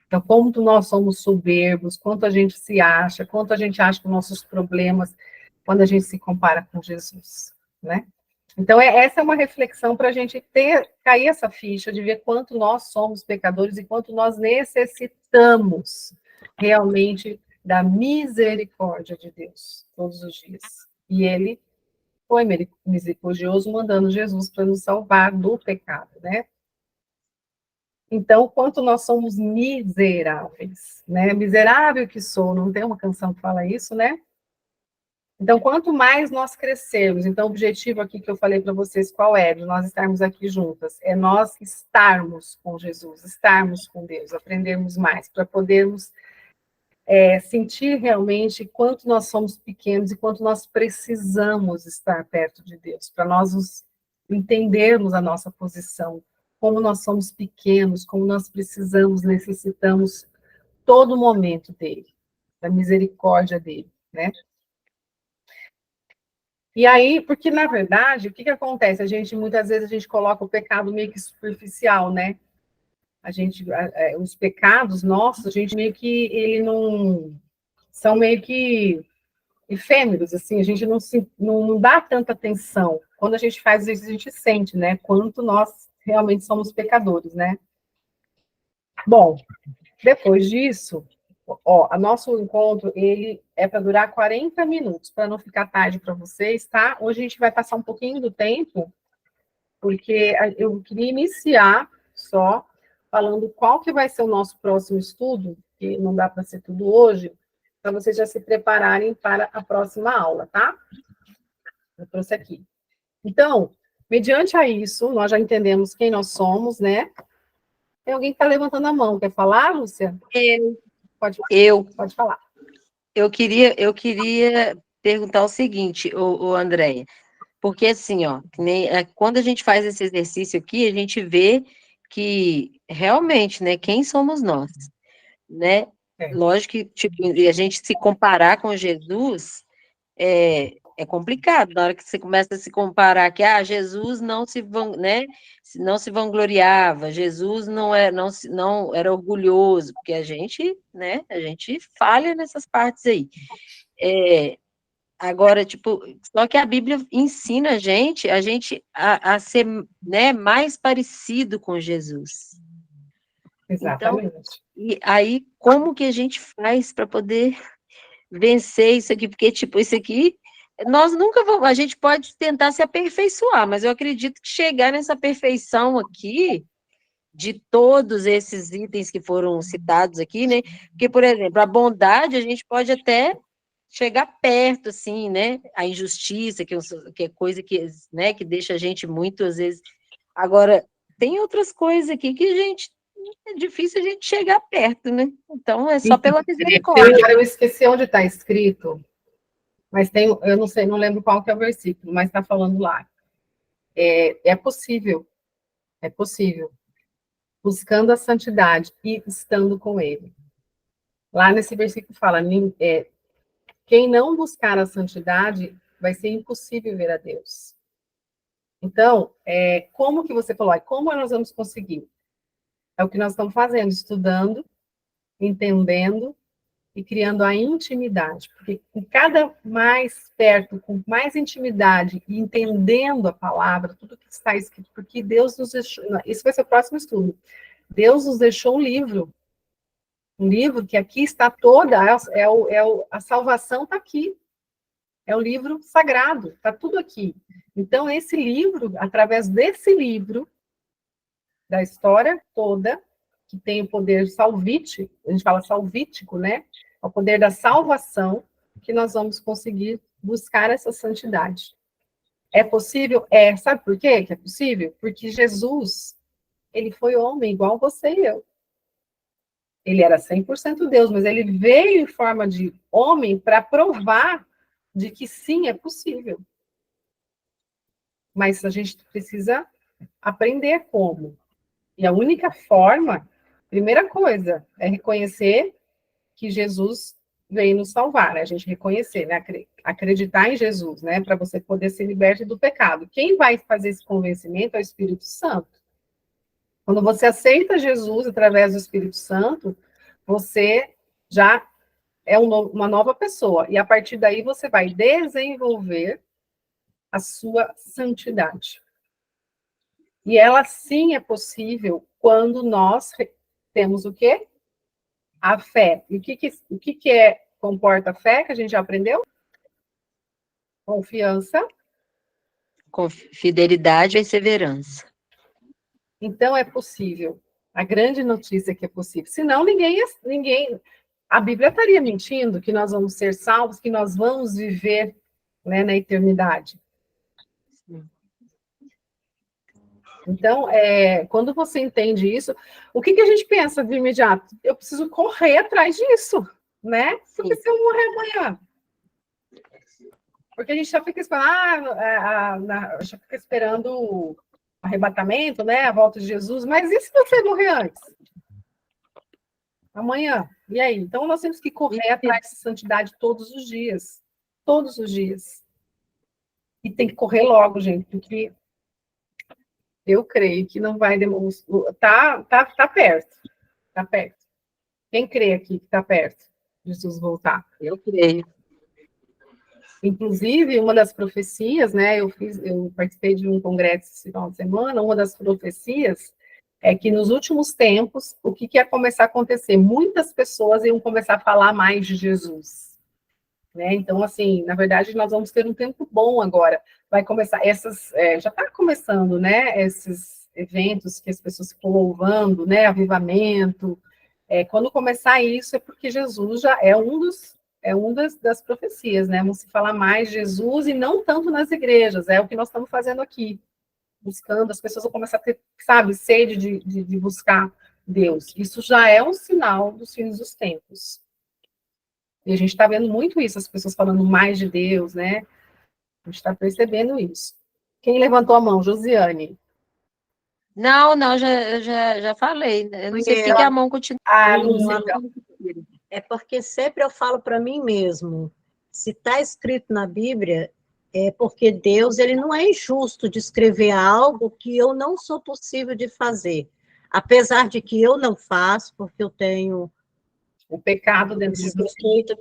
Então, como nós somos soberbos, quanto a gente se acha, quanto a gente acha que nossos problemas, quando a gente se compara com Jesus, né? Então, essa é uma reflexão para a gente cair essa ficha de ver quanto nós somos pecadores e quanto nós necessitamos realmente da misericórdia de Deus todos os dias. E ele foi misericordioso, mandando Jesus para nos salvar do pecado, né? Então, quanto nós somos miseráveis, né? Miserável que sou, não tem uma canção que fala isso, né? Então, quanto mais nós crescermos, então o objetivo aqui que eu falei para vocês, qual é? De nós estarmos aqui juntas, é nós estarmos com Jesus, estarmos com Deus, aprendermos mais, para podermos sentir realmente quanto nós somos pequenos e quanto nós precisamos estar perto de Deus, para nós entendermos a nossa posição, como nós somos pequenos, como nós precisamos, necessitamos todo momento dele, da misericórdia dele, né? E aí, porque na verdade, o que acontece? Muitas vezes a gente coloca o pecado meio que superficial, né? Os pecados nossos, a gente meio que, ele não, são meio que efêmeros, assim, a gente não dá tanta atenção. Quando a gente faz isso, a gente sente, né? Quanto nós realmente somos pecadores, né? Bom, depois disso, o nosso encontro, ele é para durar 40 minutos, para não ficar tarde para vocês, tá? Hoje a gente vai passar um pouquinho do tempo, porque eu queria iniciar só falando qual que vai ser o nosso próximo estudo, que não dá para ser tudo hoje, para vocês já se prepararem para a próxima aula, tá? Eu trouxe aqui. Então, mediante a isso, nós já entendemos quem nós somos, né? Tem alguém que está levantando a mão. Quer falar, Lúcia? Pode falar. Eu queria perguntar o seguinte, o Andréia, porque assim, ó, quando a gente faz esse exercício aqui, a gente vê que realmente, né, quem somos nós, né? Lógico que tipo, a gente se comparar com Jesus é complicado, na hora que você começa a se comparar que Jesus não se vangloriava, Jesus não era orgulhoso, porque a gente falha nessas partes aí. Agora, tipo, só que a Bíblia ensina a gente a ser, né, mais parecido com Jesus. Exatamente. Então, e aí, como que a gente faz para poder vencer isso aqui? Porque, tipo, isso aqui, nós nunca vamos, a gente pode tentar se aperfeiçoar, mas eu acredito que chegar nessa perfeição aqui, de todos esses itens que foram citados aqui, né? Porque, por exemplo, a bondade, a gente pode até chegar perto, assim, né? A injustiça, que é coisa que, né, que deixa a gente muito, às vezes... Agora, tem outras coisas aqui que é difícil a gente chegar perto, né? Então, é só pela misericórdia. Eu esqueci onde está escrito, mas eu não sei, não lembro qual que é o versículo, mas está falando lá. É possível, buscando a santidade e estando com ele. Lá nesse versículo fala, quem não buscar a santidade, vai ser impossível ver a Deus. Então, como que você falou? Como nós vamos conseguir? É o que nós estamos fazendo, estudando, entendendo e criando a intimidade. Porque com cada mais perto, com mais intimidade e entendendo a palavra, tudo que está escrito, porque Deus nos deixou, isso vai ser o próximo estudo. Deus nos deixou um livro que aqui está toda, a salvação está aqui. É o livro sagrado, está tudo aqui. Então, esse livro, através desse livro, da história toda, que tem o poder salvítico, a gente fala salvítico, né? O poder da salvação, que nós vamos conseguir buscar essa santidade. É possível? É. Sabe por quê que é possível? Porque Jesus, ele foi homem, igual você e eu. Ele era 100% Deus, mas ele veio em forma de homem para provar de que sim, é possível. Mas a gente precisa aprender como. E a única forma, primeira coisa, é reconhecer que Jesus veio nos salvar, né? A gente reconhecer, né? Acreditar em Jesus, né? Para você poder ser liberto do pecado. Quem vai fazer esse convencimento é o Espírito Santo. Quando você aceita Jesus através do Espírito Santo, você já é uma nova pessoa. E a partir daí você vai desenvolver a sua santidade. E ela sim é possível quando nós temos o quê? A fé. E o que comporta a fé, que a gente já aprendeu? Confiança. Com fidelidade e perseverança. Então é possível. A grande notícia é que é possível. Senão ninguém... A Bíblia estaria mentindo que nós vamos ser salvos, que nós vamos viver, né, na eternidade. Então, quando você entende isso, o que a gente pensa de imediato? Eu preciso correr atrás disso, né? Porque se eu morrer amanhã... Porque a gente já fica esperando, já fica esperando o arrebatamento, né? A volta de Jesus, mas e se você morrer antes? Amanhã? E aí? Então, nós temos que correr atrás de santidade todos os dias. Todos os dias. E tem que correr logo, gente, porque eu creio que não vai demorar. Tá perto. Tá perto. Quem crê aqui que está perto de Jesus voltar? Eu creio. Inclusive, uma das profecias, né? Eu participei de um congresso esse final de semana, uma das profecias é que nos últimos tempos, o que ia começar a acontecer? Muitas pessoas iam começar a falar mais de Jesus. Né? Então, assim, na verdade, nós vamos ter um tempo bom agora. Vai começar, já está começando, né? Esses eventos que as pessoas ficam louvando, né? Avivamento. Quando começar isso, é porque Jesus já é das profecias, né? Vamos falar mais de Jesus e não tanto nas igrejas, é o que nós estamos fazendo aqui. Buscando, as pessoas vão começar a ter, sabe, sede de buscar Deus. Isso já é um sinal dos fins dos tempos. E a gente está vendo muito isso, as pessoas falando mais de Deus, né? A gente está percebendo isso. Quem levantou a mão? Josiane. Não, já falei. Eu não sei por que a mão continua. É porque sempre eu falo para mim mesmo, se está escrito na Bíblia, é porque Deus, ele não é injusto de escrever algo que eu não sou possível de fazer. Apesar de que eu não faço, porque eu tenho o pecado dentro de você.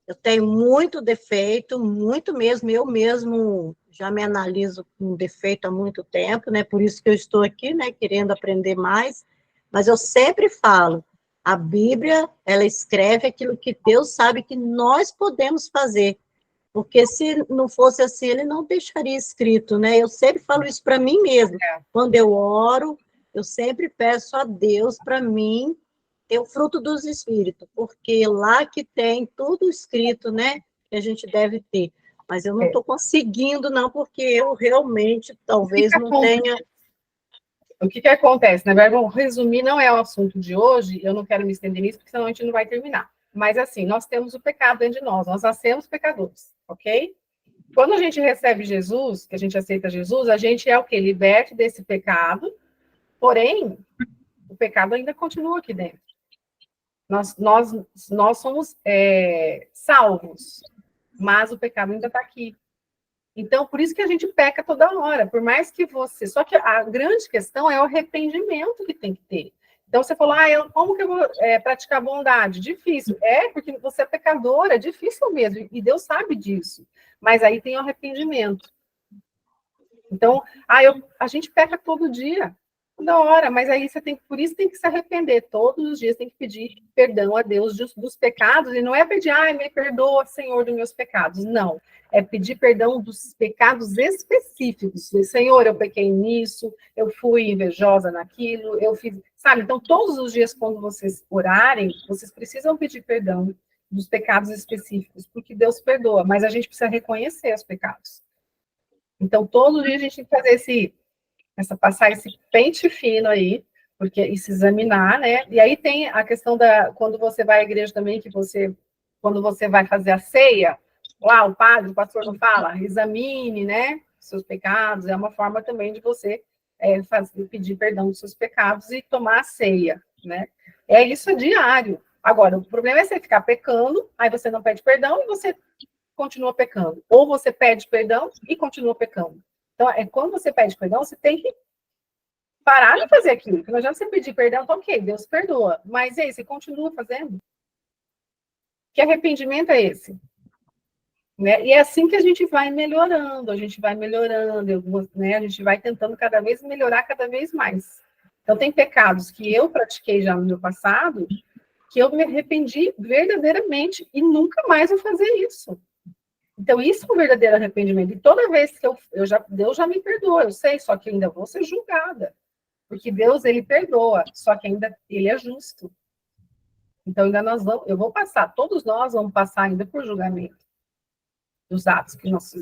Eu tenho muito defeito, muito mesmo. Eu mesmo já me analiso com defeito há muito tempo, né? Por isso que eu estou aqui, né? Querendo aprender mais. Mas eu sempre falo, a Bíblia, ela escreve aquilo que Deus sabe que nós podemos fazer. Porque se não fosse assim, ele não deixaria escrito, né? Eu sempre falo isso para mim mesmo. Quando eu oro, eu sempre peço a Deus para mim ter o fruto dos espíritos, porque lá que tem tudo escrito, né? Que a gente deve ter. Mas eu não estou conseguindo, não, porque eu realmente talvez não tenha. O que acontece? Na verdade, vamos resumir, não é o assunto de hoje, eu não quero me estender nisso, porque senão a gente não vai terminar. Mas, assim, nós temos o pecado dentro de nós nascemos pecadores, ok? Quando a gente recebe Jesus, que a gente aceita Jesus, a gente é o quê? Liberte desse pecado, porém, o pecado ainda continua aqui dentro. Nós somos salvos, mas o pecado ainda está aqui. Então, por isso que a gente peca toda hora, por mais que você... Só que a grande questão é o arrependimento que tem que ter. Então, você falou, como que eu vou praticar bondade? Difícil. Porque você é pecadora, é difícil mesmo, e Deus sabe disso. Mas aí tem o arrependimento. Então, a gente peca todo dia, toda hora, mas aí por isso tem que se arrepender, todos os dias tem que pedir perdão a Deus dos pecados, e não é pedir, me perdoa, Senhor, dos meus pecados, não, é pedir perdão dos pecados específicos, Senhor, eu pequei nisso, eu fui invejosa naquilo, eu fiz, sabe, então todos os dias quando vocês orarem, vocês precisam pedir perdão dos pecados específicos, porque Deus perdoa, mas a gente precisa reconhecer os pecados. Então, todo dia a gente tem que fazer passar esse pente fino aí, e se examinar, né? E aí tem a questão quando você vai à igreja também, quando você vai fazer a ceia, lá o pastor não fala, examine, né, seus pecados, é uma forma também de você pedir perdão dos seus pecados e tomar a ceia, né? Isso é diário. Agora, o problema é você ficar pecando, aí você não pede perdão e você continua pecando. Ou você pede perdão e continua pecando. Então, quando você pede perdão, você tem que parar de fazer aquilo. Porque não adianta você pedir perdão, então, ok, Deus perdoa. Mas aí, você continua fazendo? Que arrependimento é esse? Né? E é assim que a gente vai melhorando, né? A gente vai tentando cada vez melhorar cada vez mais. Então, tem pecados que eu pratiquei já no meu passado, que eu me arrependi verdadeiramente e nunca mais vou fazer isso. Então, isso é um verdadeiro arrependimento. E toda vez que Deus já me perdoa, eu sei, só que ainda vou ser julgada. Porque Deus, ele perdoa, só que ainda ele é justo. Então, eu vou passar, todos nós vamos passar ainda por julgamento dos atos que nós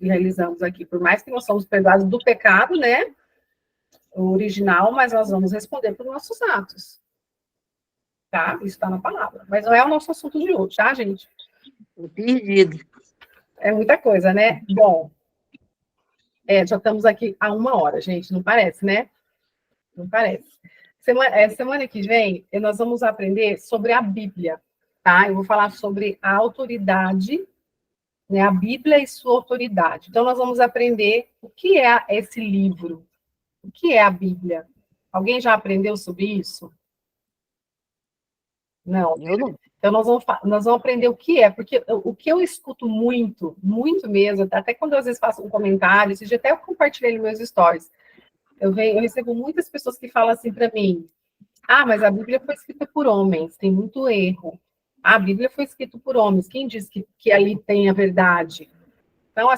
realizamos aqui. Por mais que nós somos perdoados do pecado, né? O original, mas nós vamos responder por nossos atos. Tá? Isso está na palavra. Mas não é o nosso assunto de hoje, tá, gente? Perdido. É muita coisa, né? Bom, já estamos aqui há 1 hora, gente, não parece, né? Não parece. Semana que vem, nós vamos aprender sobre a Bíblia, tá? Eu vou falar sobre a autoridade, né? A Bíblia e sua autoridade. Então, nós vamos aprender o que é esse livro, o que é a Bíblia. Alguém já aprendeu sobre isso? Não. Eu não. Então, nós vamos aprender o que é, porque o que eu escuto muito, muito mesmo, até quando eu, às vezes faço um comentário, esse dia até eu compartilhei nos meus stories, eu recebo muitas pessoas que falam assim para mim, mas a Bíblia foi escrita por homens, tem muito erro. A Bíblia foi escrita por homens, quem diz que ali tem a verdade? Então,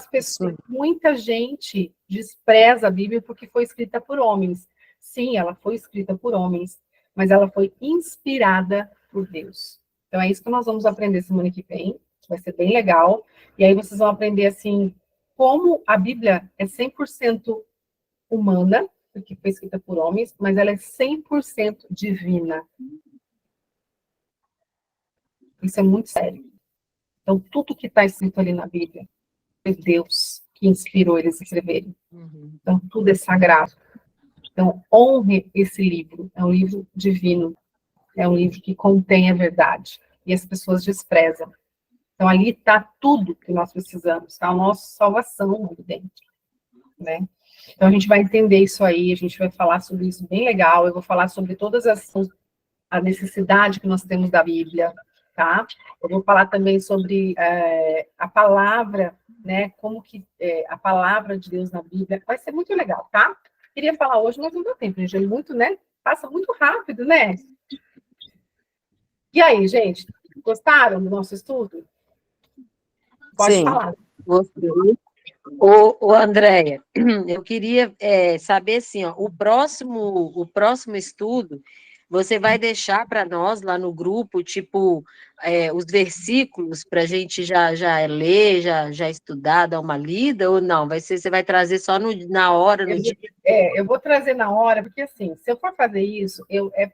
muita gente despreza a Bíblia porque foi escrita por homens. Sim, ela foi escrita por homens, mas ela foi inspirada por Deus. Então, é isso que nós vamos aprender semana que vem, vai ser bem legal. E aí vocês vão aprender, assim, como a Bíblia é 100% humana, porque foi escrita por homens, mas ela é 100% divina. Isso é muito sério. Então, tudo que está escrito ali na Bíblia foi Deus que inspirou eles a escreverem. Então, tudo é sagrado. Então, honre esse livro. É um livro divino. É um livro que contém a verdade. E as pessoas desprezam. Então, ali está tudo que nós precisamos. Está a nossa salvação ali dentro. Né? Então, a gente vai entender isso aí. A gente vai falar sobre isso bem legal. Eu vou falar sobre todas a necessidade que nós temos da Bíblia. Tá? Eu vou falar também sobre a palavra, né? Como que a palavra de Deus na Bíblia. Vai ser muito legal, tá? Queria falar hoje, mas não deu tempo, gente. É muito, né? Passa muito rápido, né? E aí, gente? Gostaram do nosso estudo? Pode falar. Gostei. Ô, Andréia, eu queria saber assim, ó, o próximo estudo, você vai deixar para nós lá no grupo, tipo, os versículos para a gente já ler, já estudar, dar uma lida, ou não? Você vai trazer só na hora, no dia? Eu vou trazer na hora, porque assim, se eu for fazer isso,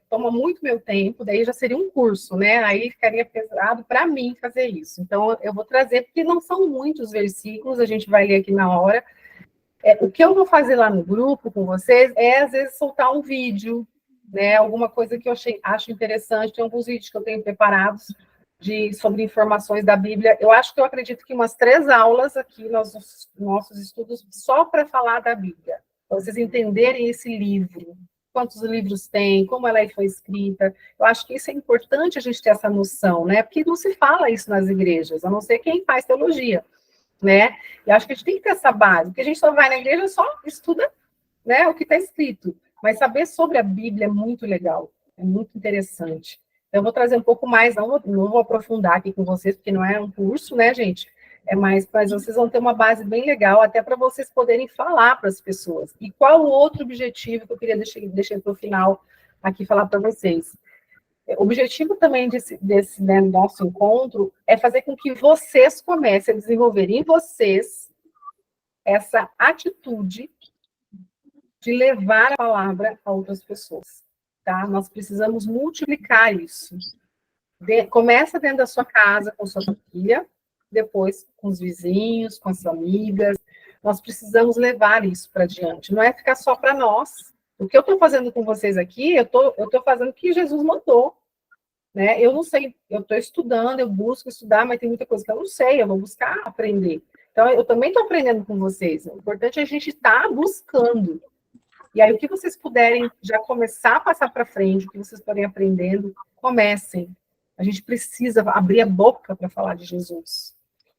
toma muito meu tempo, daí já seria um curso, né? Aí ficaria pesado para mim fazer isso. Então, eu vou trazer, porque não são muitos versículos, a gente vai ler aqui na hora. O que eu vou fazer lá no grupo com vocês às vezes, soltar um vídeo, né? Alguma coisa que eu acho interessante, tem alguns vídeos que eu tenho preparados sobre informações da Bíblia. Eu acredito que umas 3 aulas aqui, nossos estudos, só para falar da Bíblia, para vocês entenderem esse livro, quantos livros tem, como ela foi escrita. Eu acho que isso é importante a gente ter essa noção, né? Porque não se fala isso nas igrejas, a não ser quem faz teologia, né? E acho que a gente tem que ter essa base, porque a gente só vai na igreja, só estuda, né, o que está escrito. Mas saber sobre a Bíblia é muito legal, é muito interessante. Então, eu vou trazer um pouco mais, não vou aprofundar aqui com vocês, porque não é um curso, né, gente? Mas vocês vão ter uma base bem legal, até para vocês poderem falar para as pessoas. E qual o outro objetivo que eu queria deixar para o final aqui falar para vocês? O objetivo também desse né, nosso encontro é fazer com que vocês comecem a desenvolver em vocês essa atitude de levar a palavra a outras pessoas, tá? Nós precisamos multiplicar isso. Começa dentro da sua casa, com sua família, depois com os vizinhos, com as amigas. Nós precisamos levar isso para diante. Não é ficar só para nós. O que eu estou fazendo com vocês aqui, eu tô fazendo o que Jesus mandou, né? Eu não sei, eu estou estudando, eu busco estudar, mas tem muita coisa que eu não sei, eu vou buscar aprender. Então, eu também estou aprendendo com vocês. O importante é a gente estar buscando. E aí, o que vocês puderem já começar a passar para frente, o que vocês forem aprendendo, comecem. A gente precisa abrir a boca para falar de Jesus.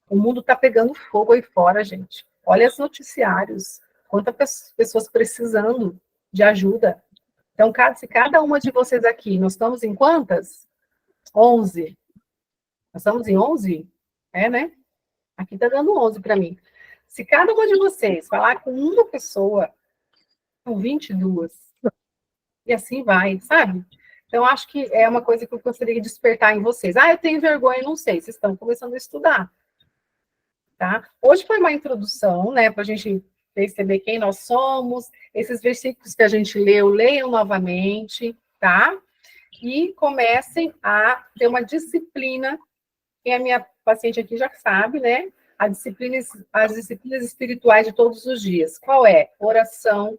O mundo está pegando fogo aí fora, gente. Olha os noticiários. Quantas pessoas precisando de ajuda. Então, se cada uma de vocês aqui, nós estamos em quantas? 11. Nós estamos em 11? É, né? Aqui está dando 11 para mim. Se cada uma de vocês falar com uma pessoa, são 22. E assim vai, sabe? Então, acho que é uma coisa que eu gostaria de despertar em vocês. Eu tenho vergonha, não sei. Vocês estão começando a estudar. Tá? Hoje foi uma introdução, né? Para a gente perceber quem nós somos. Esses versículos que a gente leu, leiam novamente, tá? E comecem a ter uma disciplina. Quem é minha paciente aqui já sabe, né? As disciplinas espirituais de todos os dias. Qual é? Oração.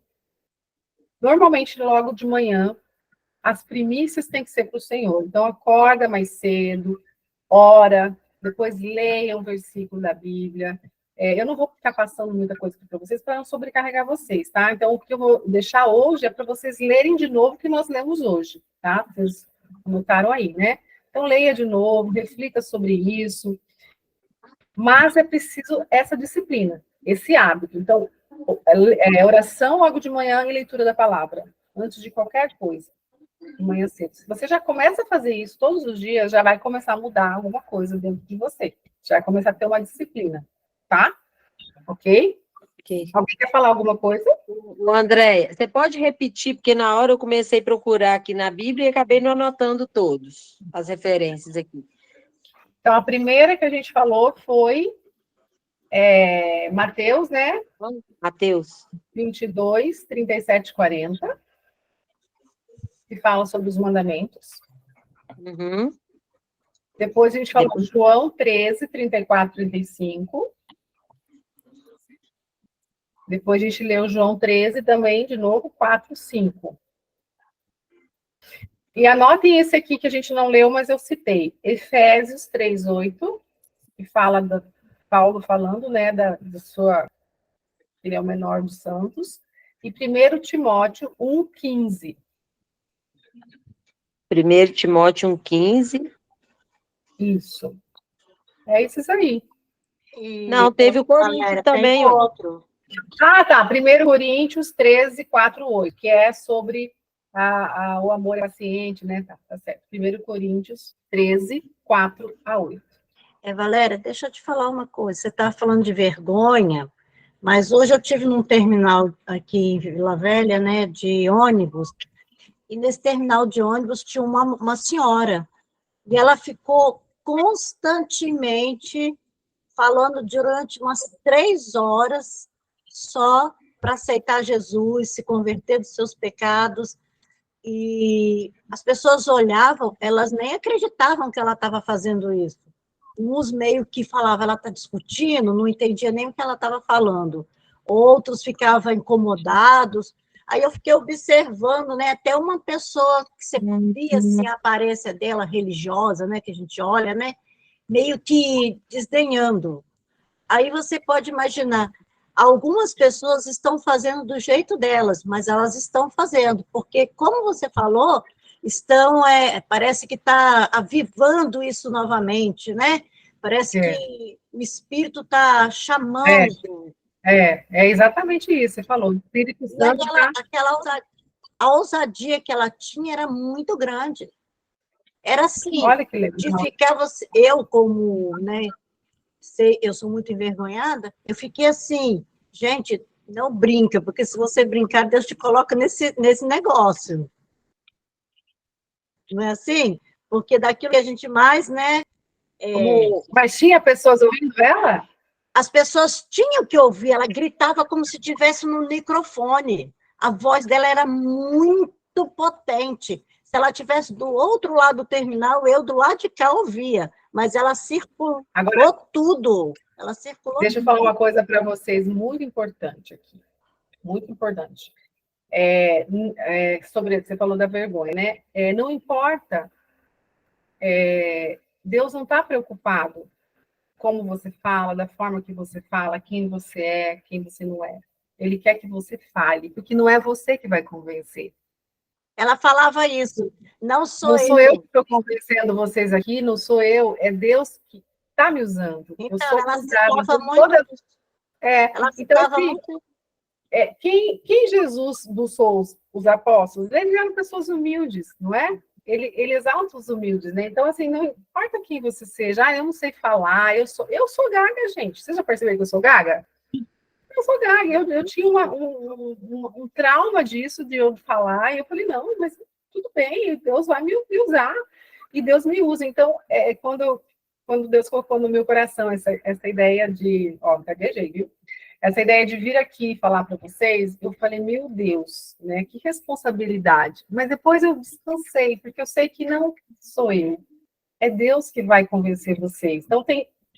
Normalmente, logo de manhã, as primícias têm que ser para o Senhor. Então, acorda mais cedo, ora, depois leia um versículo da Bíblia. Eu não vou ficar passando muita coisa para vocês, para não sobrecarregar vocês, tá? Então, o que eu vou deixar hoje é para vocês lerem de novo o que nós lemos hoje, tá? Vocês anotaram aí, né? Então, leia de novo, reflita sobre isso. Mas é preciso essa disciplina, esse hábito. Então, oração logo de manhã e leitura da palavra, antes de qualquer coisa, de manhã cedo. Se você já começa a fazer isso todos os dias, já vai começar a mudar alguma coisa dentro de você. Já vai começar a ter uma disciplina, tá? Ok? Ok. Alguém quer falar alguma coisa? Andréia, você pode repetir, porque na hora eu comecei a procurar aqui na Bíblia e acabei não anotando todos, as referências aqui. Então, a primeira que a gente falou foi Mateus, né? Mateus. 22, 37, 40. Que fala sobre os mandamentos. Uhum. Depois a gente falou João 13, 34, 35. Depois a gente leu João 13 também, de novo, 4, 5. E anotem esse aqui que a gente não leu, mas eu citei. Efésios 3, 8, que fala da Paulo falando, né, da sua... Ele é o menor dos santos. E 1 Timóteo 1, 15. 1 Timóteo 1,15. Isso. É esses aí. Não, teve o Coríntios também. Tem outro. Tá. 1 Coríntios 13, 4, 8, que é sobre o amor paciente, né? Tá certo. 1 Coríntios 13, 4 a 8. Valéria, deixa eu te falar uma coisa. Você estava falando de vergonha, mas hoje eu tive num terminal aqui em Vila Velha, né, de ônibus, e nesse terminal de ônibus tinha uma senhora, e ela ficou constantemente falando durante umas 3 horas só para aceitar Jesus, se converter dos seus pecados, e as pessoas olhavam, elas nem acreditavam que ela estava fazendo isso. Uns meio que falavam, ela está discutindo, não entendia nem o que ela estava falando. Outros ficavam incomodados, Aí eu fiquei observando, né, até uma pessoa que você via assim, a aparência dela religiosa, né, que a gente olha, né, meio que desdenhando. Aí você pode imaginar, algumas pessoas estão fazendo do jeito delas, mas elas estão fazendo, porque, como você falou, parece que está avivando isso novamente, né? Parece que o Espírito está chamando. É exatamente isso, você falou. O Espírito E Santo a ousadia que ela tinha era muito grande. Era assim, olha que legal. de ficar eu como, né, eu sou muito envergonhada, eu fiquei assim, gente, não brinca, porque se você brincar, Deus te coloca nesse negócio. Não é assim? Porque daquilo que a gente mais, né? Mas tinha pessoas ouvindo ela? As pessoas tinham que ouvir, ela gritava como se estivesse no microfone. A voz dela era muito potente. Se ela estivesse do outro lado do terminal, eu do lado de cá ouvia. Mas ela circulou tudo. Ela circulou Deixa eu falar uma coisa para vocês muito importante aqui. Muito importante. Sobre, você falou da vergonha, né? Não importa, Deus não está preocupado como você fala, da forma que você fala, quem você é, quem você não é. Ele quer que você fale, porque não é você que vai convencer. Ela falava isso, não sou eu que estou convencendo vocês aqui, não sou eu, é Deus que está me usando. Então, eu sou ela usada. estava muito... Então, assim, quem Jesus buscou os apóstolos? Eles eram pessoas humildes, não é? Ele exalta os humildes, né? Então, assim, não importa quem você seja, eu não sei falar, eu sou gaga, gente. Vocês já perceberam que eu sou gaga? Eu sou gaga, eu tinha um trauma disso, de eu falar, e eu falei, não, mas tudo bem, Deus vai me usar, e Deus me usa. Então, quando Deus colocou no meu coração essa ideia de, gaguejei, viu? Essa ideia de vir aqui e falar para vocês, eu falei, meu Deus, né? Que responsabilidade. Mas depois eu descansei, porque eu sei que não sou eu. É Deus que vai convencer vocês. Então,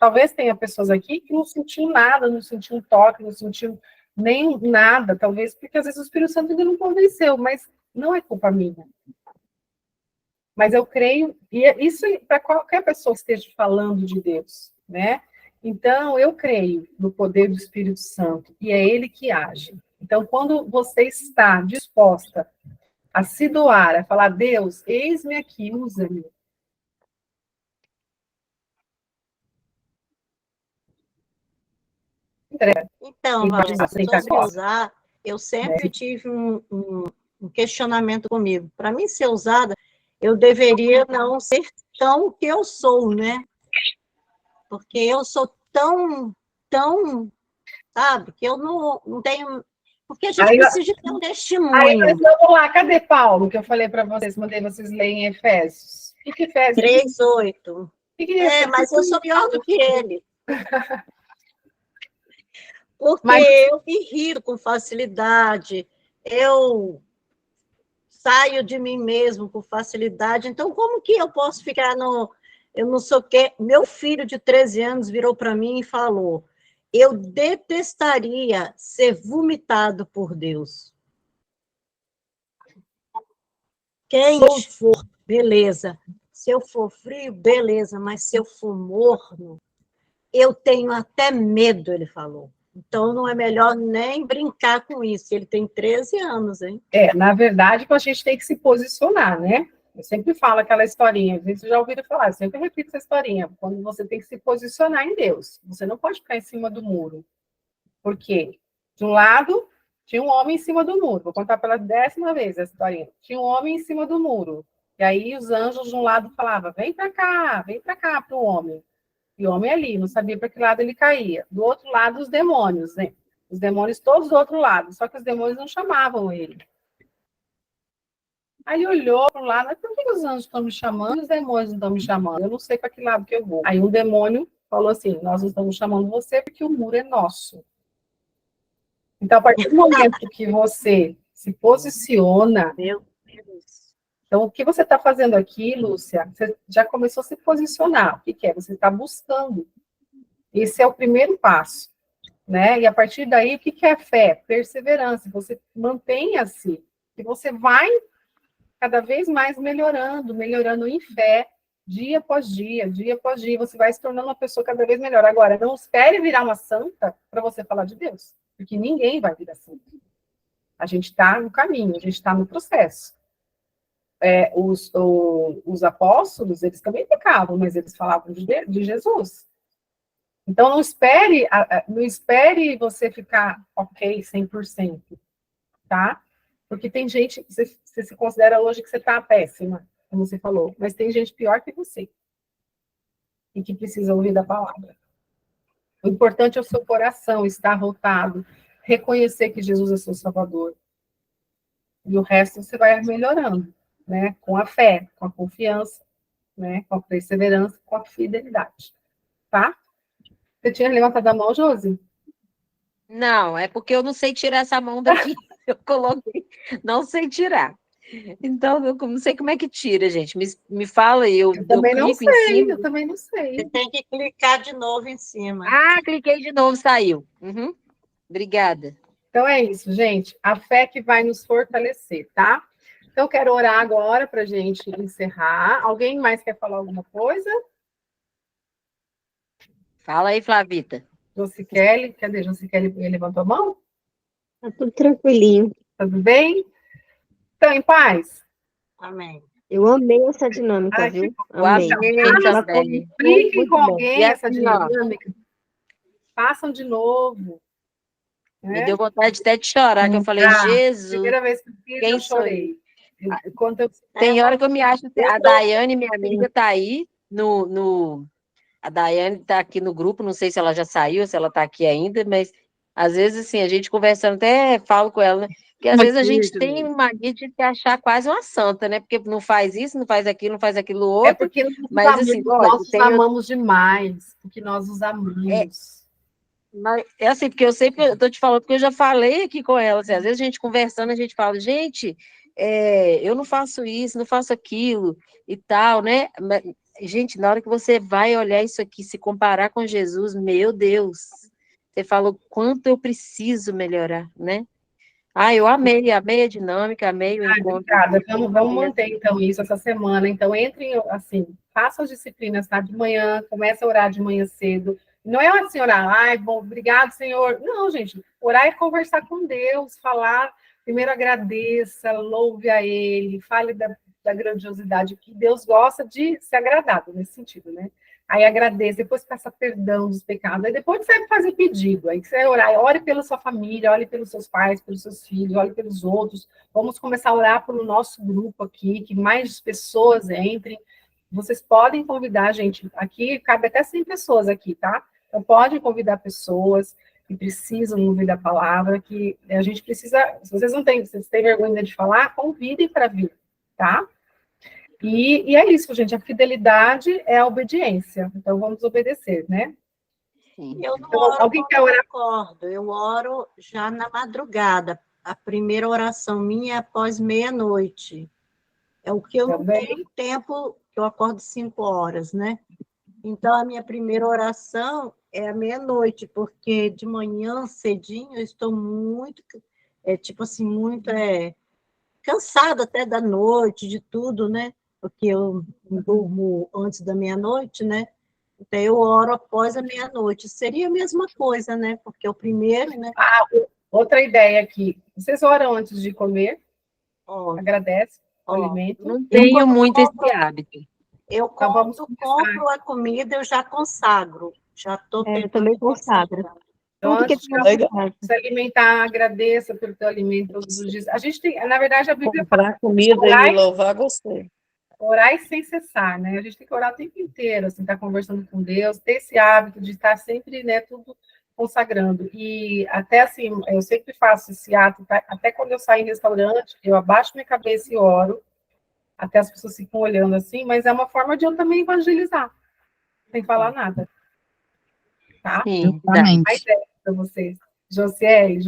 talvez tenha pessoas aqui que não sentiu nada, não sentiu um toque, não sentiu nem nada, talvez, porque às vezes o Espírito Santo ainda não convenceu, mas não é culpa minha. Mas eu creio, e isso para qualquer pessoa que esteja falando de Deus, né? Então, eu creio no poder do Espírito Santo, e é ele que age. Então, quando você está disposta a se doar, a falar, Deus, eis-me aqui, usa-me. Então, Valéria, se eu usar, eu sempre tive um questionamento comigo. Para mim ser usada, eu deveria não ser tão o que eu sou, né? Porque eu sou tão, sabe, que eu não tenho... Porque a gente precisa de ter um testemunho. Aí nós vamos lá, cadê Paulo, que eu falei para vocês, mandei vocês lerem em Efésios? O que Efésios? 3:8. Mas eu sou pior do que ele. Porque eu me irrito com facilidade, eu saio de mim mesmo com facilidade, então como que eu posso ficar eu não sei o quê? Meu filho de 13 anos virou para mim e falou, eu detestaria ser vomitado por Deus. Quente for, beleza. Se eu for frio, beleza, mas se eu for morno, eu tenho até medo, ele falou. Então, não é melhor nem brincar com isso. Ele tem 13 anos, hein? Na verdade, a gente tem que se posicionar, né? Eu sempre falo aquela historinha, vocês já ouviram falar, eu sempre repito essa historinha, quando você tem que se posicionar em Deus. Você não pode ficar em cima do muro. Por quê? De um lado, tinha um homem em cima do muro. Vou contar pela 10ª vez essa historinha. Tinha um homem em cima do muro. E aí os anjos de um lado falavam, vem para cá para o homem. E o homem ali, não sabia para que lado ele caía. Do outro lado, os demônios, né? Os demônios todos do outro lado, só que os demônios não chamavam ele. Aí ele olhou para o lado, mas por que os anjos estão me chamando e os demônios não estão me chamando? Eu não sei para que lado que eu vou. Aí um demônio falou assim, nós não estamos chamando você porque o muro é nosso. Então, a partir do momento que você se posiciona... Meu Deus. Então, o que você está fazendo aqui, Lúcia, você já começou a se posicionar. O que é? Você está buscando. Esse é o primeiro passo. né? E a partir daí, o que é fé? Perseverança. Você mantenha-se, e você vai cada vez mais melhorando em fé, dia após dia, você vai se tornando uma pessoa cada vez melhor. Agora, não espere virar uma santa para você falar de Deus, porque ninguém vai virar santa. A gente está no caminho, a gente está no processo. Os apóstolos, eles também pecavam, mas eles falavam de Jesus. Então, não espere você ficar ok 100%, tá? Porque tem gente, você se considera hoje que você está péssima, como você falou, mas tem gente pior que você, e que precisa ouvir da palavra. O importante é o seu coração estar voltado, reconhecer que Jesus é seu Salvador, e o resto você vai melhorando, né? Com a fé, com a confiança, né? Com a perseverança, com a fidelidade, tá? Você tinha levantado a mão, Josi? Não, é porque eu não sei tirar essa mão daqui. Eu coloquei, não sei tirar. Então, eu não sei como é que tira, gente. Me fala aí, eu também não clico em sei, cima. eu também não sei. Você tem que clicar de novo em cima. Ah, cliquei de novo, saiu. Uhum. Obrigada. Então é isso, gente. A fé que vai nos fortalecer, tá? Então, eu quero orar agora para a gente encerrar. Alguém mais quer falar alguma coisa? Fala aí, Flavita. Josicele, cadê? Josicele levantou a mão? Tá tudo tranquilinho. Tudo bem? Então, em paz? Amém. Eu amei essa dinâmica, Ai, viu? Eu Amei. amei Ela também. Expliquem muito com bom. alguém E essa assim, ó, dinâmica. Façam de novo. me Né? deu vontade até de chorar, que eu falei, Jesus, Primeira vez que eu fiz, quem eu sou eu? chorei. Quando eu... Tem hora que eu me acho... A Daiane, minha amiga, tá aí A Daiane tá aqui no grupo, não sei se ela já saiu, se ela tá aqui ainda, mas às vezes, assim, a gente conversando, até falo com ela, né? Porque às vezes a gente tem uma mania de se achar quase uma santa, né? Porque não faz isso, não faz aquilo É outro, porque mas assim, lógico, nós os amamos demais, porque nós os amamos. É assim, porque eu tô te falando, porque eu já falei aqui com ela, assim, às vezes a gente conversando, a gente fala, gente, eu não faço isso, não faço aquilo e tal, né? Mas, gente, na hora que você vai olhar isso aqui, se comparar com Jesus, meu Deus, você falou quanto eu preciso melhorar, né? Eu amei a dinâmica, amei o encontro. Obrigada. Vamos manter, então, isso essa semana. Então, entrem, assim, façam as disciplinas, tá? De manhã, começa a orar de manhã cedo. Não é assim, orar, bom, obrigado, Senhor. Não, gente, orar é conversar com Deus, falar, primeiro agradeça, louve a Ele, fale da grandiosidade, que Deus gosta de ser agradado nesse sentido, né? Aí agradeça, depois peça perdão dos pecados, aí depois você vai fazer pedido, aí você vai orar, ore pela sua família, ore pelos seus pais, pelos seus filhos, ore pelos outros, vamos começar a orar pelo nosso grupo aqui, que mais pessoas entrem, vocês podem convidar, gente, aqui cabe até 100 pessoas aqui, tá? Então podem convidar pessoas que precisam ouvir da palavra, que a gente precisa, se vocês têm vergonha de falar, convidem para vir, tá? E é isso, gente, a fidelidade é a obediência, então vamos obedecer, né? Sim. Eu não Então, oro alguém quando quer orar? eu acordo, eu oro já na madrugada. A primeira oração minha é após meia-noite. É o que eu não Também. tenho tempo, que eu acordo 5 horas, né? Então, a minha primeira oração é à meia-noite, porque de manhã, cedinho, eu estou muito, tipo assim, muito cansada até da noite, de tudo, né? Porque eu durmo antes da meia-noite, né? Então, eu oro após a meia-noite. Seria a mesma coisa, né? Porque o primeiro, né? Outra ideia aqui. Vocês oram antes de comer? Ó, Agradece o alimento. Não tenho muito esse hábito. Eu Então, vamos compro a comida, eu já consagro. Já estou Eu também consagro. Então, Tudo que antes de tem se alimentar, agradeça pelo teu alimento todos os dias. A gente tem, na verdade, a Bíblia fala, Comprar comida e me louvar, gostei. orar sem cessar, né? A gente tem que orar o tempo inteiro, assim, estar conversando com Deus, ter esse hábito de estar sempre, né, tudo consagrando. E até assim, eu sempre faço esse ato, tá? Até quando eu saio em restaurante, eu abaixo minha cabeça e oro, até as pessoas ficam olhando assim, mas é uma forma de eu também evangelizar, sem falar nada. Tá? Sim, Mais ideia para vocês. Josiele.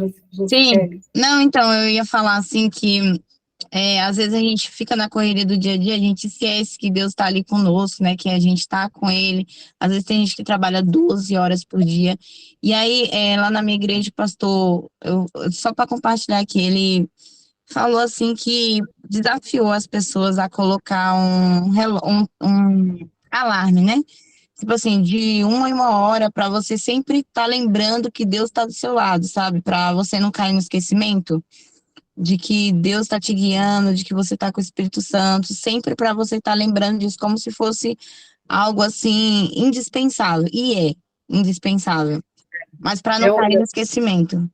Sim. Não, então, eu ia falar assim que às vezes a gente fica na correria do dia a dia, a gente esquece que Deus está ali conosco, né? Que a gente está com Ele. Às vezes tem gente que trabalha 12 horas por dia. E aí, lá na minha igreja, o pastor, só para compartilhar aqui, ele falou assim que desafiou as pessoas a colocar um alarme, né? Tipo assim, de 1 hora para você sempre estar lembrando que Deus está do seu lado, sabe? Para você não cair no esquecimento de que Deus está te guiando, de que você está com o Espírito Santo, sempre para você estar lembrando disso como se fosse algo assim indispensável. E é indispensável, mas para não cair no esquecimento.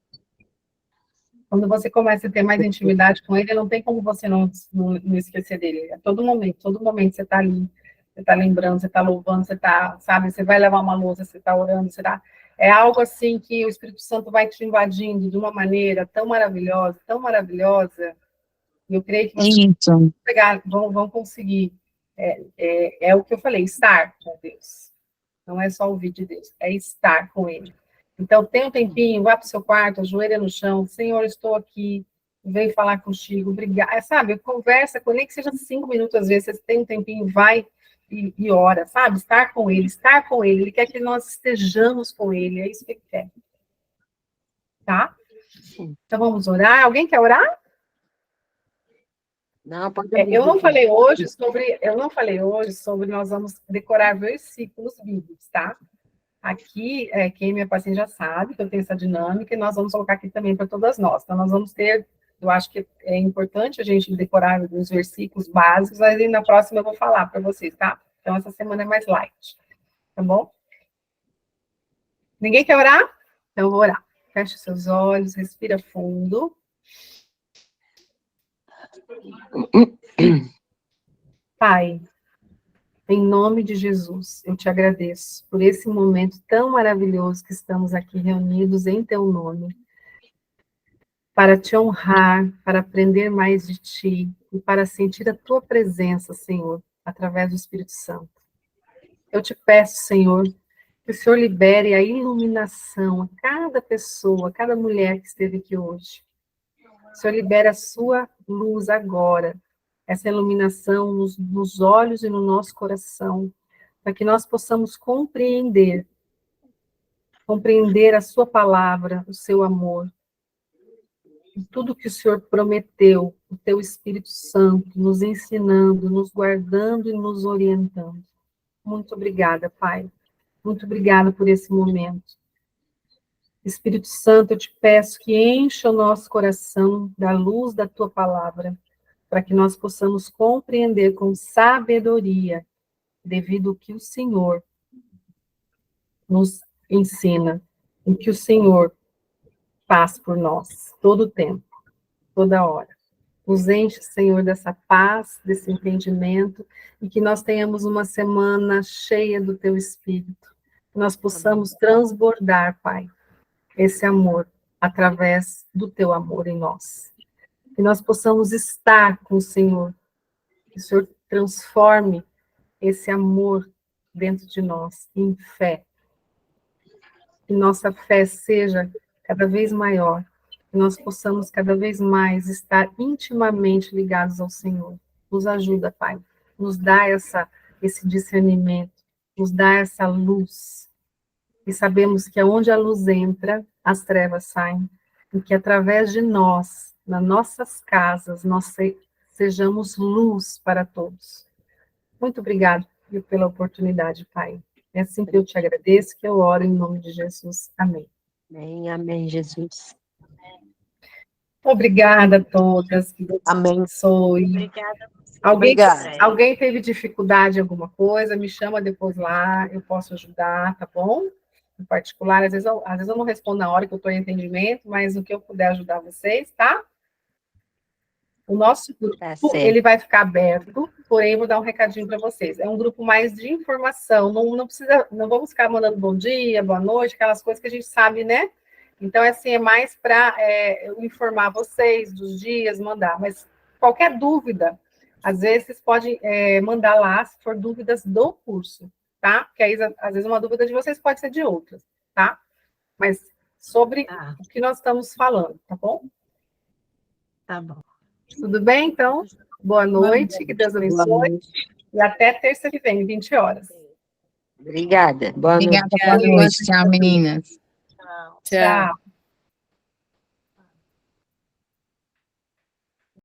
Quando você começa a ter mais intimidade com ele, não tem como você não esquecer dele. A todo momento você está ali, você está lembrando, você está louvando, você está, sabe, você vai levar uma louça, você está orando, você está... É algo assim que o Espírito Santo vai te invadindo de uma maneira tão maravilhosa, e eu creio que vocês vão conseguir. É o que eu falei, estar com Deus. Não é só ouvir de Deus, é estar com Ele. Então, tem um tempinho, vá para o seu quarto, ajoelha no chão, Senhor, estou aqui, venho falar contigo, obrigada. Sabe, conversa com ele, nem que seja 5 minutos, às vezes, você tem um tempinho, vai e ora, sabe? Estar com ele, ele quer que nós estejamos com ele, é isso que ele quer. Tá? Então, vamos orar. Alguém quer orar? Não, pode eu não falei hoje sobre nós vamos decorar versículos bíblicos, tá? Aqui, quem é minha paciente já sabe que eu tenho essa dinâmica, e nós vamos colocar aqui também para todas nós. Então, nós vamos ter, eu acho que é importante a gente decorar os versículos básicos, mas aí na próxima eu vou falar para vocês, tá? Então, essa semana é mais light, tá bom? Ninguém quer orar? Então, eu vou orar. Feche seus olhos, respira fundo. Pai, em nome de Jesus, eu te agradeço por esse momento tão maravilhoso que estamos aqui reunidos em teu nome, para te honrar, para aprender mais de ti e para sentir a tua presença, Senhor, através do Espírito Santo. Eu te peço, Senhor, que o Senhor libere a iluminação a cada pessoa, a cada mulher que esteve aqui hoje. O Senhor libere a sua luz agora, essa iluminação nos olhos e no nosso coração, para que nós possamos compreender a sua palavra, o seu amor, e tudo que o Senhor prometeu, o teu Espírito Santo, nos ensinando, nos guardando e nos orientando. Muito obrigada, Pai. Muito obrigada por esse momento. Espírito Santo, eu te peço que encha o nosso coração da luz da tua palavra, para que nós possamos compreender com sabedoria, devido ao que o Senhor nos ensina, o que o Senhor faz por nós, todo o tempo, toda hora. Nos enche, Senhor, dessa paz, desse entendimento, e que nós tenhamos uma semana cheia do teu Espírito, que nós possamos transbordar, Pai, esse amor, através do teu amor em nós. Que nós possamos estar com o Senhor, que o Senhor transforme esse amor dentro de nós em fé. Que nossa fé seja cada vez maior, que nós possamos cada vez mais estar intimamente ligados ao Senhor. Nos ajuda, Pai, nos dá esse discernimento, nos dá essa luz, e sabemos que aonde a luz entra, as trevas saem, e que através de nós, nas nossas casas, nós sejamos luz para todos. Muito obrigada pela oportunidade, Pai. É assim que eu te agradeço, que eu oro em nome de Jesus. Amém. Amém, amém, Jesus. Obrigada a todas. Que Deus abençoe. Obrigada. Alguém teve dificuldade em alguma coisa, me chama depois lá, eu posso ajudar, tá bom? Em particular, às vezes eu não respondo na hora que eu estou em atendimento, mas o que eu puder ajudar vocês, tá? O nosso grupo, ele vai ficar aberto, porém, vou dar um recadinho para vocês. É um grupo mais de informação, não vamos ficar mandando bom dia, boa noite, aquelas coisas que a gente sabe, né? Então, assim, é mais para eu informar vocês dos dias, mandar. Mas qualquer dúvida, às vezes, vocês podem mandar lá, se for dúvidas do curso, tá? Porque aí, às vezes, uma dúvida de vocês pode ser de outras, tá? Mas sobre o que nós estamos falando, tá bom? Tá bom. Tudo bem, então? Boa noite, que Deus Boa abençoe. noite. E até terça que vem, 20 horas. Obrigada. Boa noite. Obrigada, boa noite. Tchau, meninas. Tchau. Tchau.